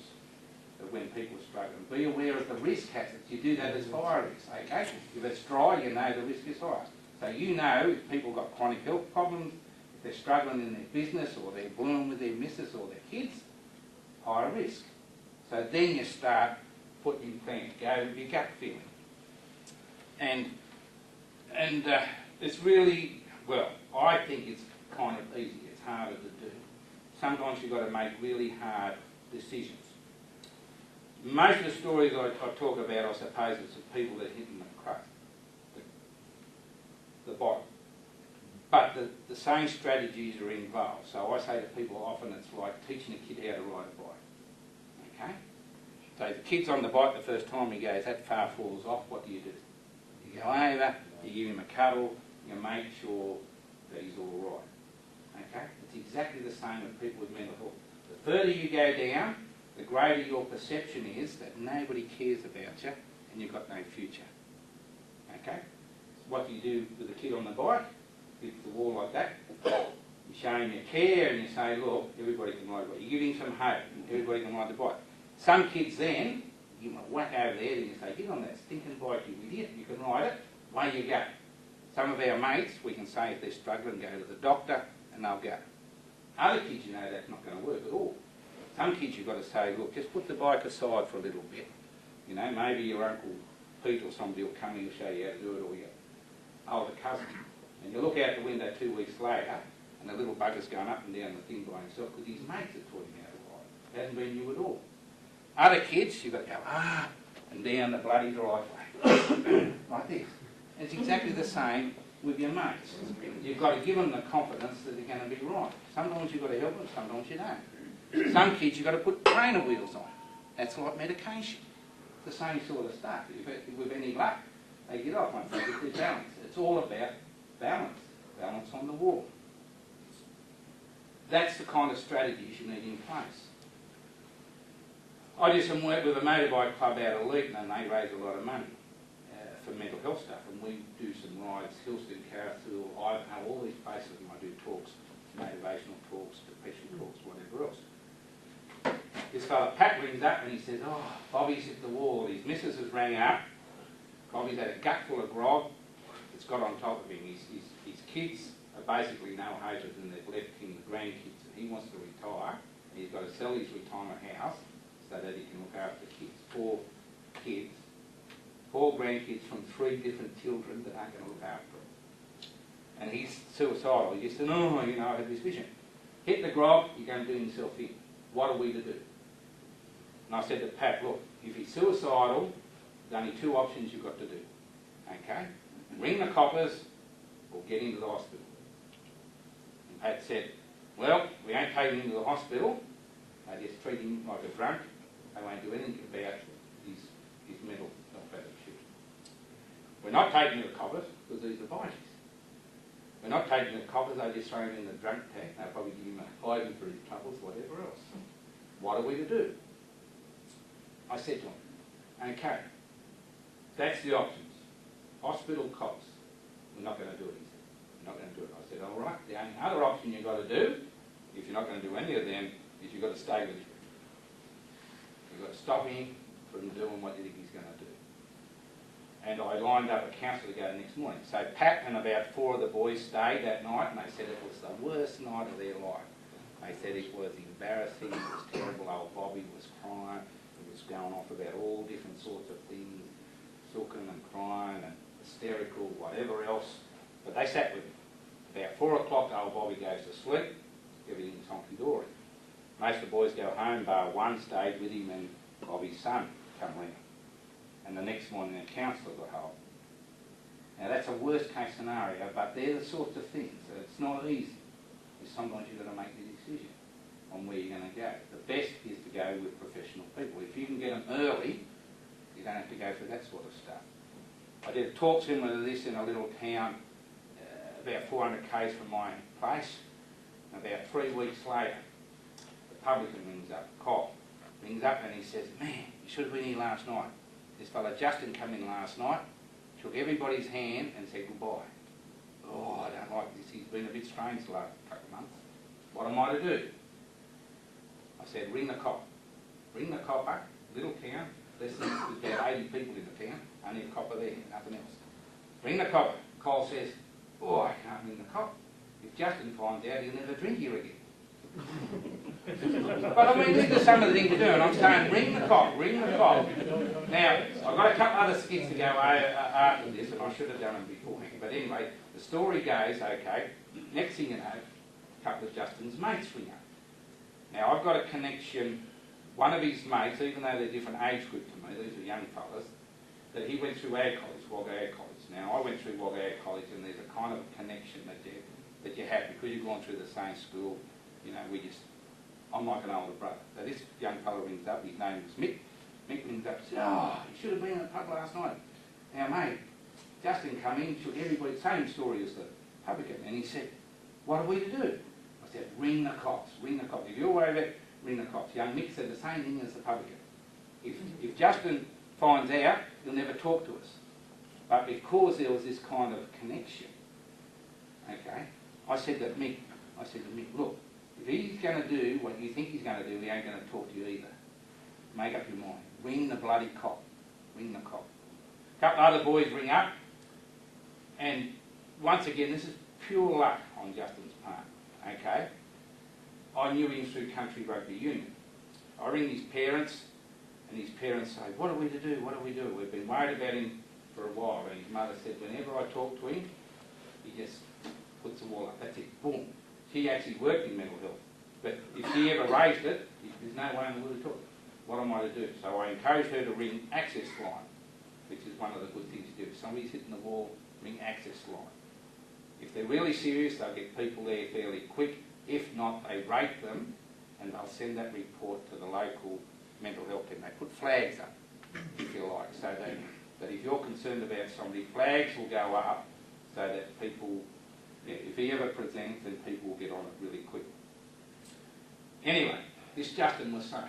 of when people are struggling. Be aware of the risk hazards. You do that as fire risk, okay? If it's dry, you know the risk is higher. So you know if people got chronic health problems, if they're struggling in their business or they're blooming with their missus or their kids, higher risk. So then you start putting in plans. Go with your gut feeling. And it's really, well, I think it's kind of easy. It's harder to do. Sometimes you've got to make really hard decisions. Most of the stories I talk about, I suppose, it's of people that hit in the crust, the bottom. But the same strategies are involved. So I say to people often it's like teaching a kid how to ride a bike. Okay? So the kid's on the bike the first time, he goes, that far falls off, what do? You go over, you give him a cuddle, you make sure that he's all right. Okay? It's exactly the same with people with mental health. The further you go down, the greater your perception is that nobody cares about you and you've got no future. Okay? What do you do with the kid on the bike? You hit the wall like that. You show him your care and you say, look, everybody can ride a bike. You give him some hope and everybody can ride the bike. Some kids then, you give them a whack over there and you say, get on that stinking bike, you idiot, you can ride it, away you go. Some of our mates, we can say if they're struggling, go to the doctor and they'll go. Other kids, you know, that's not going to work at all. Some kids you've got to say, look, just put the bike aside for a little bit. You know, maybe your Uncle Pete or somebody will come and he'll show you how to do it, or your older cousin. And you look out the window 2 weeks later and the little bugger's going up and down the thing by himself because his mates are taught him how to ride. It hasn't been you at all. Other kids, you've got to go, and down the bloody driveway. Like this. And it's exactly the same with your mates. You've got to give them the confidence that they're going to be right. Sometimes you've got to help them, sometimes you don't. Some kids you've got to put trainer wheels on. That's like medication. The same sort of stuff. If with any luck, they get off once they get their balance. It's all about balance on the wall. That's the kind of strategies you need in place. I do some work with a motorbike club out of Leeton, and they raise a lot of money for mental health stuff, and we do some rides, Hillston, Carrathool, Ivanhoe, all these places, and I do talks, motivational talks, depression talks, whatever else. This fella Pat rings up and he says, oh, Bobby's hit the wall, his missus has rang up, Bobby's had a gut full of grog, it's got on top of him, his kids are basically no hopers and they've left him the grandkids, and he wants to retire, and he's got to sell his retirement house so that he can look after kids, four grandkids from 3 different children that aren't going to look after him. And he's suicidal. He just said, oh, you know, I have this vision. Hit the grog, you're going to do himself in. What are we to do? And I said to Pat, look, if he's suicidal, there's only 2 options you've got to do. Okay? Ring the coppers or get him to the hospital. And Pat said, well, we ain't taking him to the hospital. They just treat him like a drunk. They won't do anything about his mental health attitude. We're not taking him to the coppers because these are vices. We're not taking him to the coppers, they just throw him in the drunk tank. They'll probably give him a hiding for his troubles, whatever else. What are we to do? I said to him, okay, that's the options. Hospital cops. We're not going to do it, he said. We're not going to do it. I said, all right, the only other option you've got to do, if you're not going to do any of them, is you've got to stay with him. You've got to stop him from doing what you think he's going to do. And I lined up a counsellor to go the next morning. So Pat and about 4 of the boys stayed that night, and they said it was the worst night of their life. They said it was embarrassing, it was terrible, old Bobby was crying, he was going off about all different sorts of things, sulking and crying and hysterical, whatever else. But they sat with him. About 4 o'clock, old Bobby goes to sleep, everything's honky-dory. Most of the boys go home, bar one stayed with him, and Bobby's son come round. And the next morning the counsellor got hold. Now that's a worst case scenario, but they're the sorts of things. It's not easy. Sometimes you've got to make the decision on where you're going to go. The best is to go with professional people. If you can get them early, you don't have to go for that sort of stuff. I did a talk similar to this in a little town about 400 k's from my place. About 3 weeks later, the publican rings up, Cobb, rings up and he says, man, you should have been here last night. This fella Justin came in last night, shook everybody's hand and said goodbye. Oh, I don't like this. He's been a bit strange the last couple of months. What am I to do? I said, ring the cop. Ring the cop up, little town. There's about 80 people in the town. Only a copper there, nothing else. Ring the copper. Cole says, oh, I can't ring the cop. If Justin finds out, he'll never drink here again. But I mean, these are some of the things to do, and I'm saying, ring the cop, ring the cop. Now, I've got a couple other skits to go after this, and I should have done them beforehand. But anyway, the story goes, okay, next thing you know, a couple of Justin's mates ring up. Now, I've got a connection, one of his mates, even though they're different age group to me, these are young fellas, that he went through our college, Wagga Ag College. Now, I went through Wagga Ag College, and there's a kind of connection that you have because you've gone through the same school. You know, I'm like an older brother. So this young fellow rings up, his name was Mick. Mick rings up and says, oh, you should have been in the pub last night. Now, mate, Justin come in, took everybody, same story as the publican, and he said, what are we to do? I said, ring the cops, ring the cops. If you're worried about it, ring the cops. Young Mick said the same thing as the publican. If Justin finds out, he'll never talk to us. But because there was this kind of connection, okay, I said to Mick, look, if he's going to do what you think he's going to do, he ain't going to talk to you either. Make up your mind. Ring the bloody cop. Ring the cop. A couple of other boys ring up, and once again, this is pure luck on Justin's part, okay? I knew him through Country Rugby Union. I ring his parents, and his parents say, what are we to do? What do we do? We've been worried about him for a while, and his mother said, whenever I talk to him, he just puts the wall up. That's it. Boom. She actually worked in mental health. But if she ever raised it, there's no way in the world to talk. What am I to do? So I encouraged her to ring access line, which is one of the good things to do. If somebody's hitting the wall, ring access line. If they're really serious, they'll get people there fairly quick. If not, they rate them, and they'll send that report to the local mental health team. They put flags up, if you like, so that if you're concerned about somebody, flags will go up so that people, if he ever presents, then people will get on it really quick. Anyway, this Justin was saying,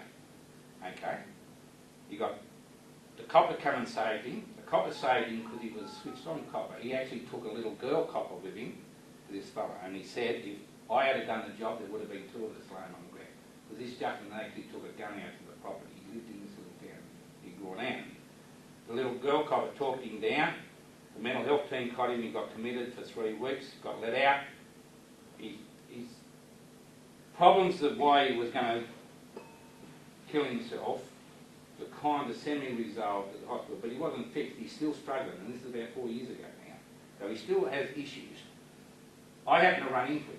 okay, you got the copper come and saved him. The copper saved him because he was switched on copper. He actually took a little girl copper with him, this fella, and he said if I had done the job, there would have been two of us laying on the ground. Because this Justin actually took a gun out to the property. He lived in this little town, Big Gordon. The little girl copper talked him down. The mental health team caught him. He got committed for 3 weeks, got let out. His problems of why he was going to kill himself were kind of semi-resolved at the hospital, but he wasn't fixed. He's still struggling, and this is about 4 years ago now. So he still has issues. I happened to run into him.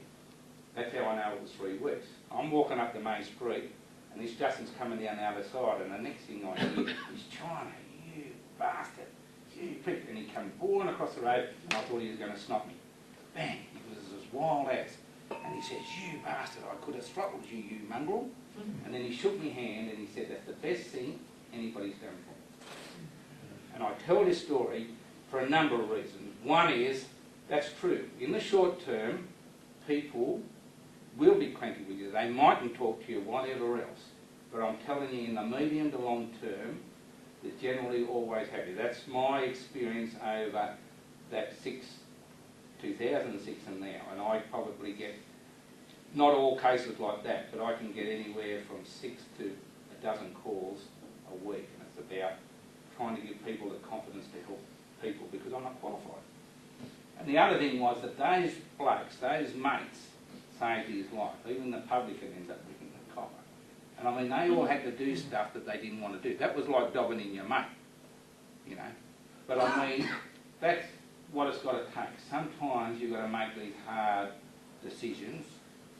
That's how I know it was 3 weeks. I'm walking up the main street, and this Justin's coming down the other side, and the next thing I hear is China, you bastard, you prick. And he come boring across the road, and I thought he was going to snot me. Bang! He was as wild as. And he says, you bastard, I could have throttled you, you mongrel. And then he shook my hand, and he said, that's the best thing anybody's done for me. And I tell this story for a number of reasons. One is, that's true. In the short term, people will be cranky with you. They mightn't talk to you, whatever else. But I'm telling you, in the medium to long term, they're generally always happy. That's my experience over that 2006 and now. And I probably get, not all cases like that, but I can get anywhere from 6 to a dozen calls a week. And it's about trying to give people the confidence to help people because I'm not qualified. And the other thing was that those blokes, those mates, saved his life. Even the publican ended up with the copper. And I mean, they all had to do stuff that they didn't want to do. That was like dobbing in your mate, you know. But I mean, that's what it's got to take. Sometimes you've got to make these hard decisions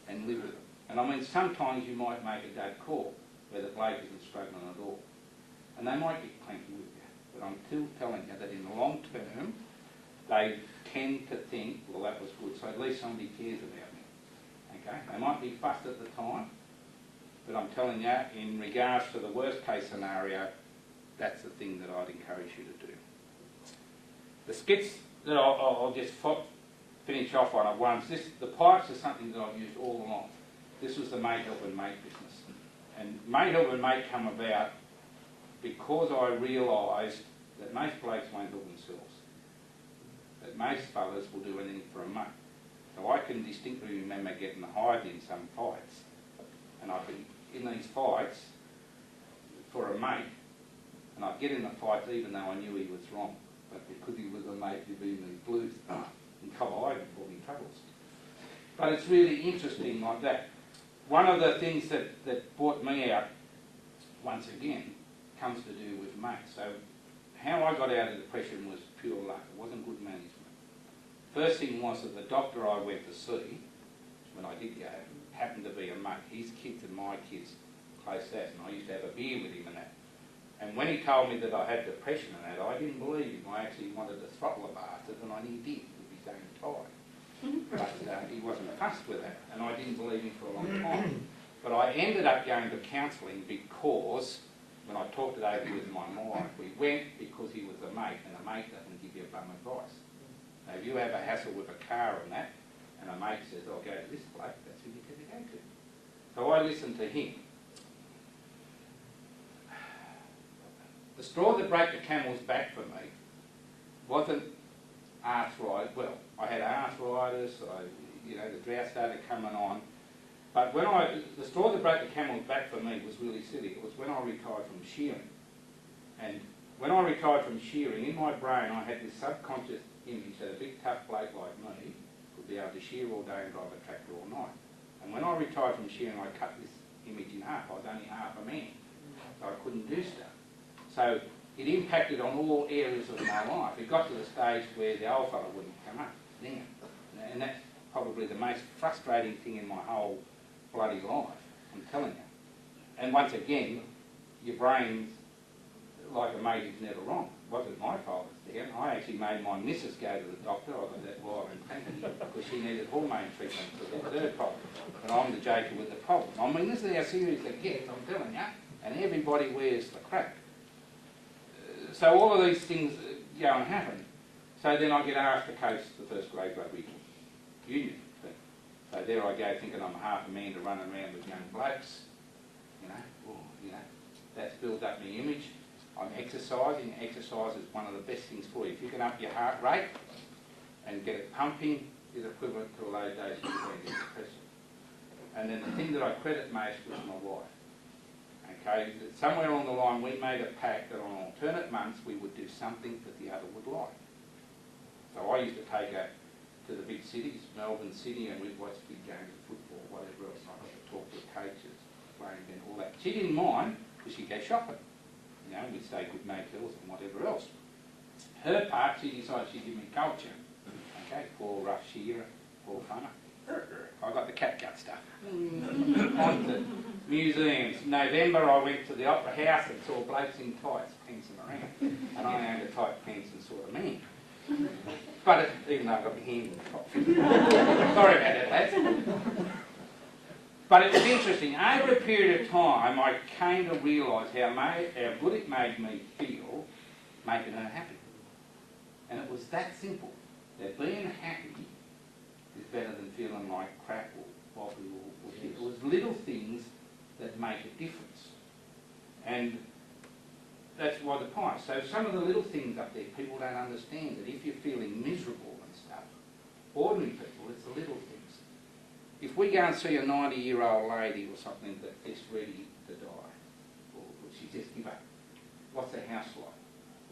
and live with them. And I mean, sometimes you might make a dead call where the bloke isn't struggling at all. And they might get clanky with you. But I'm still telling you that in the long term, they tend to think, well, that was good, so at least somebody cares about me. Okay? They might be fussed at the time, but I'm telling you, in regards to the worst case scenario, that's the thing that I'd encourage you to do. The skits that I'll just finish off on at once. The pipes are something that I've used all along. This was the mate help and mate business. And mate help and mate come about because I realised that most blokes won't help themselves. That most fellas will do anything for a mate. So I can distinctly remember getting hired in some fights. And I'd be in these fights for a mate, and I'd get in the fights even though I knew he was wrong. But because he was a mate, he'd be in these blues and come away before me troubles. But it's really interesting like that. One of the things that brought me out, once again, comes to do with mates. So how I got out of depression was pure luck. It wasn't good management. First thing was that the doctor I went to see, when I did go, happened to be a mate. His kids and my kids close that, and I used to have a beer with him and that. And when he told me that I had depression and that, I didn't believe him. I actually wanted to throttle a bastard, and I nearly did with his own tie. But he wasn't fussed with that, and I didn't believe him for a long time. But I ended up going to counselling because when I talked it over with my wife, we went because he was a mate, and a mate doesn't give you bum advice. Now, if you have a hassle with a car and that, and a mate says, I'll go to this bloke, that's who you get to go to. So I listened to him. The straw that broke the camel's back for me wasn't arthritis. Well, I had arthritis, the drought started coming on. But the straw that broke the camel's back for me was really silly. It was when I retired from shearing. And when I retired from shearing, in my brain I had this subconscious image that a big tough bloke like me would be able to shear all day and drive a tractor all night. And when I retired from shearing, I cut this image in half. I was only half a man, so I couldn't do stuff. So it impacted on all areas of my life. It got to the stage where the old fella wouldn't come up then. And that's probably the most frustrating thing in my whole bloody life, I'm telling you. And once again, your brain's like a mate is never wrong. It wasn't my fault it's down. I actually made my missus go to the doctor. I got that wild and cranky because she needed hormone treatment for her problem. But I'm the joker with the problem. I mean, this is how serious it gets, I'm telling you. And everybody wears the crack. So all of these things go and happen. So then I get asked to coach the first grade rugby union. So there I go thinking I'm half a man to run around with young blokes. That's built up my image. I'm exercising. Exercise is one of the best things for you. If you can up your heart rate and get it pumping, is equivalent to a low dose of antidepressant. And then the thing that I credit most was my wife. Okay, somewhere along the line we made a pact that on alternate months we would do something that the other would like. So I used to take her to the big cities, Melbourne, Sydney, and we'd watch big games of football, whatever else. I got to talk to the coaches, playing and all that. She didn't mind because she'd go shopping. We'd stay good motels and whatever else. Her part, she decided she'd give me culture. Okay, poor rough shearer, poor funner. I got the catgut stuff. On to museums. November I went to the Opera House and saw blokes in tights prancing around. And I owned a tight pants and sort of man. But even though I got my hand in the top. Sorry about that, lads. But it was interesting. Over a period of time, I came to realise how good it made me feel making her happy. And it was that simple. That being happy is better than feeling like crap or wobbly or shit. It was little things that make a difference. And that's why the price. So some of the little things up there, people don't understand that if you're feeling miserable and stuff, ordinary people, it's the little things. If we go and see a 90-year-old lady or something that's just ready to die, or she's just give up, what's the house like?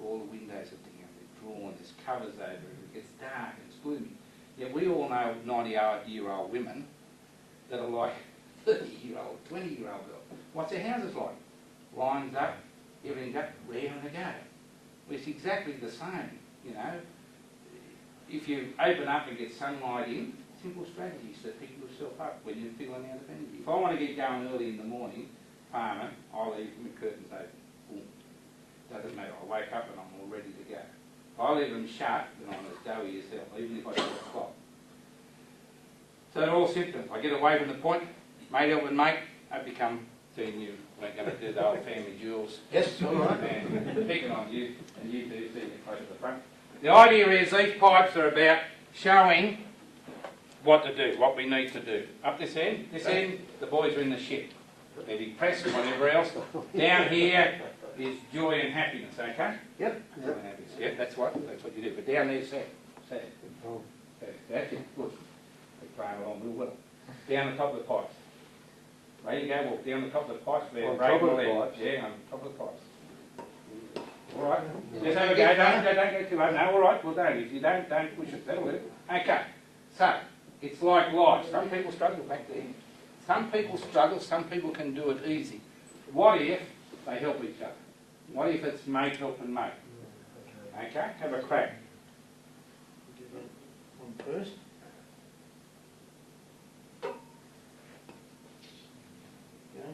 All the windows are down, they're drawn, there's covers over it, it gets dark and it's gloomy. Yet we all know 90-year-old women that are like 30-year-old, 20-year-old girls. What's their houses like? Lines up, everything's up, round to go. Well, it's exactly the same, If you open up and get sunlight in, simple strategies to pick yourself up when you're feeling out of energy. If I want to get going early in the morning, farming, I leave my curtains open. Boom. Doesn't matter, I wake up and I'm all ready to go. If I leave them shut, then I'm as doughy as hell, even if I do a clock. So they're all symptoms. I get away from the point, mate up with mate, I become seeing you. We're going to do the old family jewels. Yes, all right. And picking on you, and you do see me close to the front. The idea is these pipes are about showing what to do, what we need to do. Up this end, the boys are in the shit. They're depressed and whatever else. Down here is joy and happiness, okay? Yep. Joy and happiness. Yep, that's what you do. But down there's sad. Oh. That's it, good. They're playing along real well. Down the top of the pipes. There you go, walk down the top of the pipes there. On top of the pipes? Yeah, on top of the pipes. All right. Just have a go, don't go too hard. No, all right, well don't. If you don't push it, that'll do. Okay, so it's like life. Some people struggle back there. Some people struggle, some people can do it easy. What if they help each other? What if it's mate helping mate? Okay, have a crack. One first. Okay.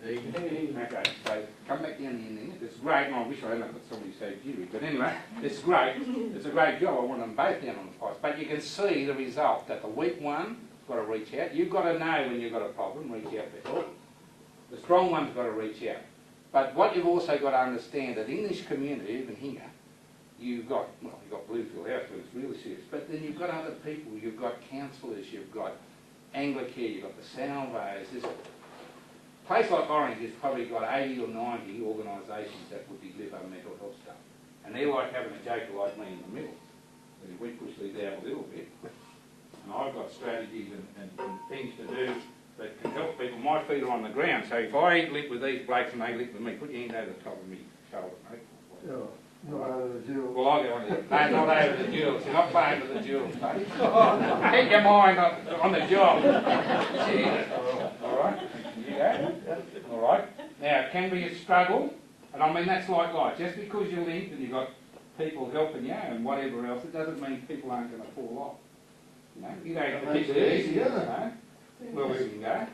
Okay, so come back down the end there. It's great, and I wish I hadn't got somebody so jittery, but anyway, it's great. It's a great job. I want them both down on the pipes. But you can see the result that the weak one's got to reach out. You've got to know when you've got a problem, reach out for help. The strong one's got to reach out. But what you've also got to understand that in this community, even here, you've got Bluefield House, where it's really serious, but then you've got other people. You've got counsellors, you've got Anglicare, you've got the Salvos. There's a place like Orange has probably got 80 or 90 organisations that would deliver mental health stuff. And they're like having a joker like me in the middle. And we push these out a little bit. And I've got strategies and things to do that can help people. My feet are on the ground, so if I link with these blokes and they link with me, put your hand over the top of me shoulder, mate. Yeah, not over the jewels. Well, I'll go on there. No, not over the jewels. You're not playing with the jewels, buddy. Keep your mind on the job. All right? You go. All right. Now, it can be a struggle, and I mean that's like life. Just because you're linked and you've got people helping you and whatever else, it doesn't mean people aren't going to fall off. You don't have to keep it easy, Well, we can go.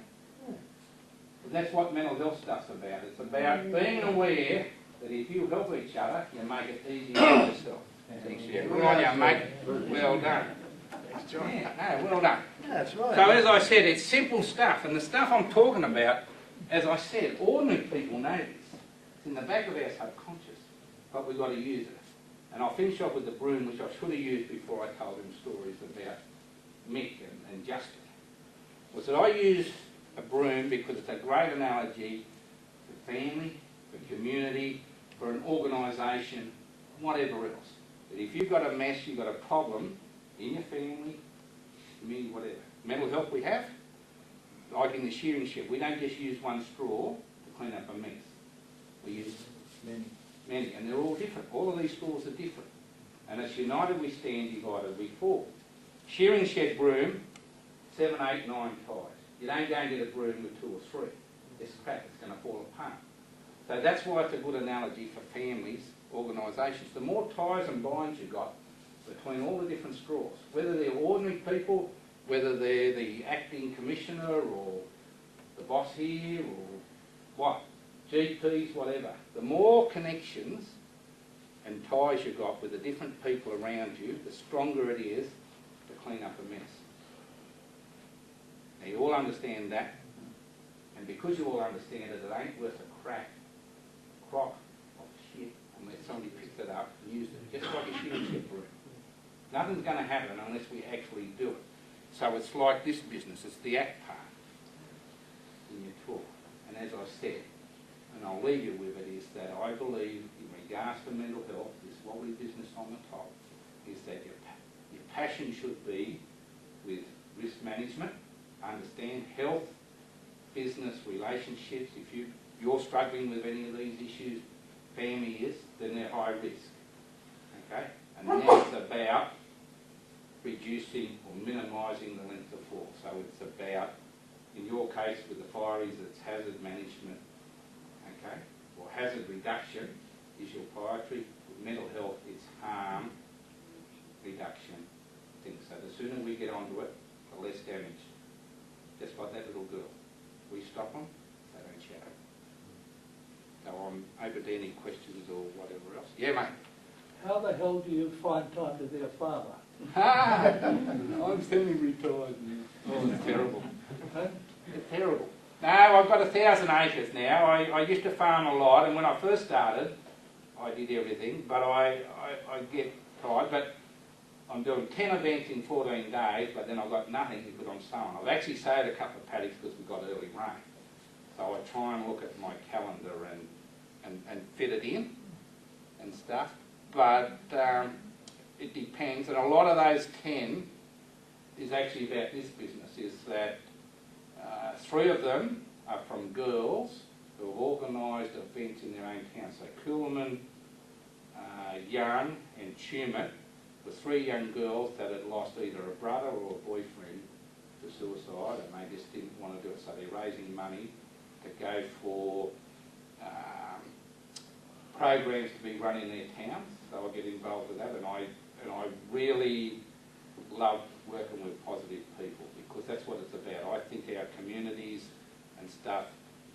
But that's what mental health stuff's about. It's about being aware that if you help each other, you make it easier for yourself. Thanks, yeah. Good on you, mate. Well done. John. Yeah, no, well done. That's right. So as I said, it's simple stuff, and the stuff I'm talking about, as I said, ordinary people know this. It's in the back of our subconscious, but we've got to use it. And I'll finish off with the broom, which I should have used before I told them stories about Mick and Justin. Was that I use a broom because it's a great analogy for family, for community, for an organisation, whatever else. That if you've got a mess, you've got a problem in your family, community, whatever. Mental health we have, like in the shearing shed, we don't just use one straw to clean up a mess. We use many, and they're all different. All of these straws are different. And it's united we stand, divided we fall. Shearing shed broom, 7, 8, 9 ties. You don't go and get a broom with 2 or 3. It's crap, it's going to fall apart. So that's why it's a good analogy for families, organisations. The more ties and binds you've got between all the different straws, whether they're ordinary people, whether they're the acting commissioner or the boss here or what, GPs, whatever, the more connections and ties you've got with the different people around you, the stronger it is to clean up a mess. Now you all understand that, and because you all understand it, it ain't worth a crock of shit unless somebody picks it up and uses it, just like a shearing shed broom. Nothing's going to happen unless we actually do it. So it's like this business, it's the act part in your talk. And as I said, and I'll leave you with it, is that I believe in regards to mental health, this lovely business on the top, is that your passion should be with risk management, understand health, business, relationships. If you're struggling with any of these issues, family is, then they're high risk. Okay? And then it's about reducing or minimising the length of fall. So it's about, in your case with the fireys, it's hazard management, okay, or hazard reduction is your priority. With mental health, it's harm reduction things. So the sooner we get onto it, the less damage. Just like that little girl. We stop them, they don't shout. So I'm open to any questions or whatever else. Yeah, mate. How the hell do you find time to be a farmer? I'm semi-retired now. Oh, it's terrible. Huh? It's terrible. No, I've got 1,000 acres now. I used to farm a lot, and when I first started, I did everything, but I get tired. But I'm doing 10 events in 14 days, but then I've got nothing because I'm sowing. I've actually sowed a couple of paddocks because we've got early rain. So I try and look at my calendar and fit it in and stuff. But it depends, and a lot of those 10 is actually about this business, is that 3 of them are from girls who have organised events in their own town. So Coolman, Young and Tumut were 3 young girls that had lost either a brother or a boyfriend to suicide, and they just didn't want to do it. So they're raising money to go for programs to be run in their towns. So I get involved with that, and I really love working with positive people because that's what it's about. I think our communities and stuff,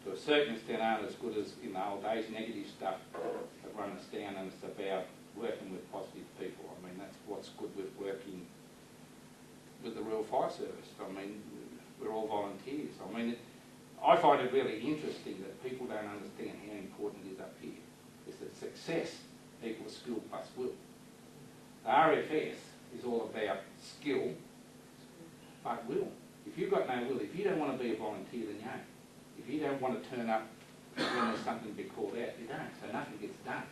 to a certain extent, aren't as good as in the old days. Negative stuff that run us down, and it's about working with positive people. I mean, that's what's good with working with the Rural Fire Service. I mean, we're all volunteers. I mean, I find it really interesting that people don't understand how important it is up here. Is that success equals skill plus will. The RFS is all about skill, but will. If you've got no will, if you don't want to be a volunteer, then you ain't. If you don't want to turn up when there's something to be called out, you don't. So nothing gets done.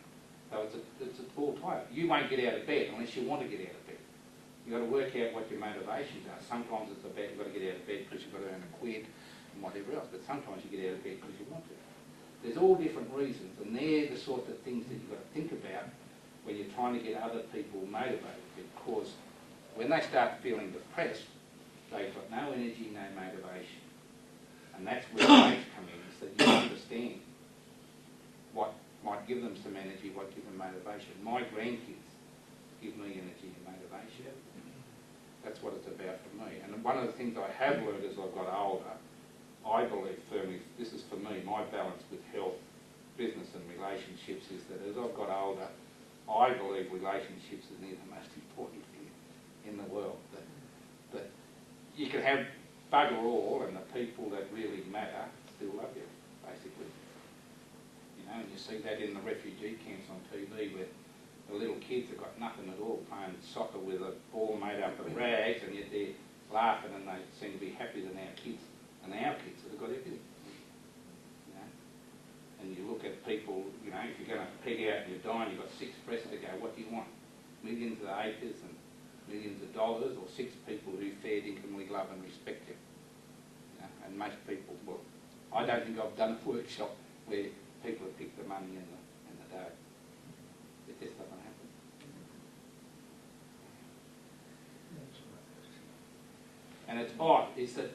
So it's a tall type. You won't get out of bed unless you want to get out of bed. You've got to work out what your motivations are. Sometimes it's about you've got to get out of bed because you've got to earn a quid and whatever else, but sometimes you get out of bed because you want to. There's all different reasons, and they're the sort of things that you've got to think about when you're trying to get other people motivated, because when they start feeling depressed, they've got no energy, no motivation. And that's where the come in, is that you understand what might give them some energy, what give them motivation. My grandkids give me energy and motivation. That's what it's about for me. And one of the things I have learned as I've got older, I believe firmly, this is for me, my balance with health, business and relationships is that as I've got older, I believe relationships is near the most important thing in the world. That you can have bugger all, and the people that really matter still love you, basically. You know, and you see that in the refugee camps on TV where the little kids have got nothing at all, playing soccer with a ball made up of rags, and yet they're laughing and they seem to be happier than our kids. And our kids that have got everything. You know? And you look at people, you know, if you're going to peg out and you're dying, you've got 6 breasts to go, what do you want? Millions of acres and millions of dollars, or 6 people who fair incomely love and respect you? You know? And most people, well, I don't think I've done a workshop where people have picked the money in the dough. It just doesn't happen. And it's odd, is that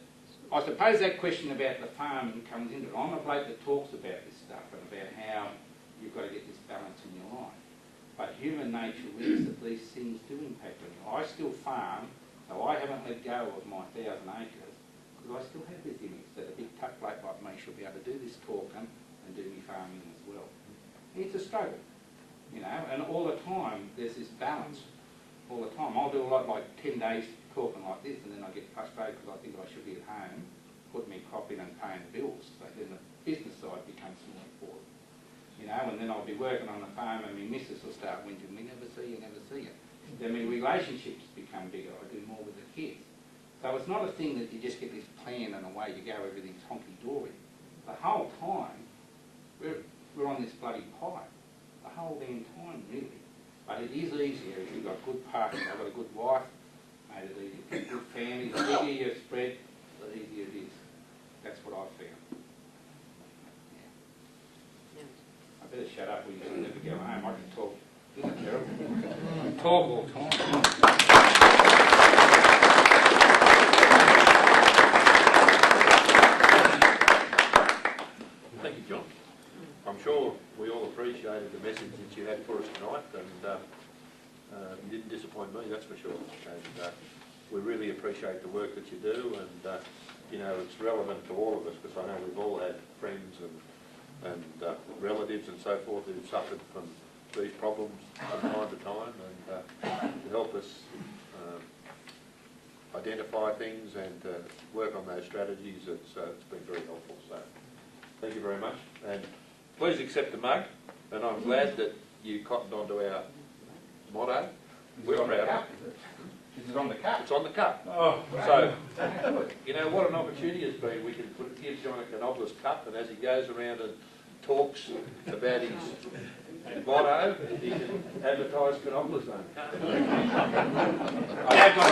I suppose that question about the farming comes into it. I'm a bloke that talks about this stuff and about how you've got to get this balance in your life. But human nature is that these things do impact on you. I still farm, so I haven't let go of my 1,000 acres, because I still have this image that a big tough bloke like me should be able to do this talking and do me farming as well. It's a struggle, you know, and all the time there's this balance. All the time. I'll do a lot, like 10 days talking like this, and then I get frustrated because I think I should be at home, putting my crop in and paying bills. So then the business side becomes more important. You know, and then I'll be working on the farm and my missus will start whinging, we never see you, never see you. Then my relationships become bigger. I do more with the kids. So it's not a thing that you just get this plan and away you go, everything's honky-dory. The whole time, we're on this bloody pipe. The whole damn time, really. But it is easier if you've got good partners. I've got a good wife, made it easier. Good family, the bigger you spread, the easier it is. That's what I've found. Yeah. I better shut up or you'll never go home. I can talk. Isn't it terrible? Talk all the time. Thank you, John. I'm sure we all appreciated the message that you had for us tonight, and you didn't disappoint me, that's for sure. And we really appreciate the work that you do, and you know, it's relevant to all of us, because I know we've all had friends and relatives and so forth who've suffered from these problems from time to time, and to help us identify things and work on those strategies, it's been very helpful. So thank you very much. And please accept the mug, and I'm glad that you cottoned onto our motto. We're proud of it. Is it on the cup? It's on the cup. Oh, so, you know, what an opportunity it's been. We can give John a Canobler's cup, and as he goes around and talks about his motto, he can advertise Canobler's own. I have got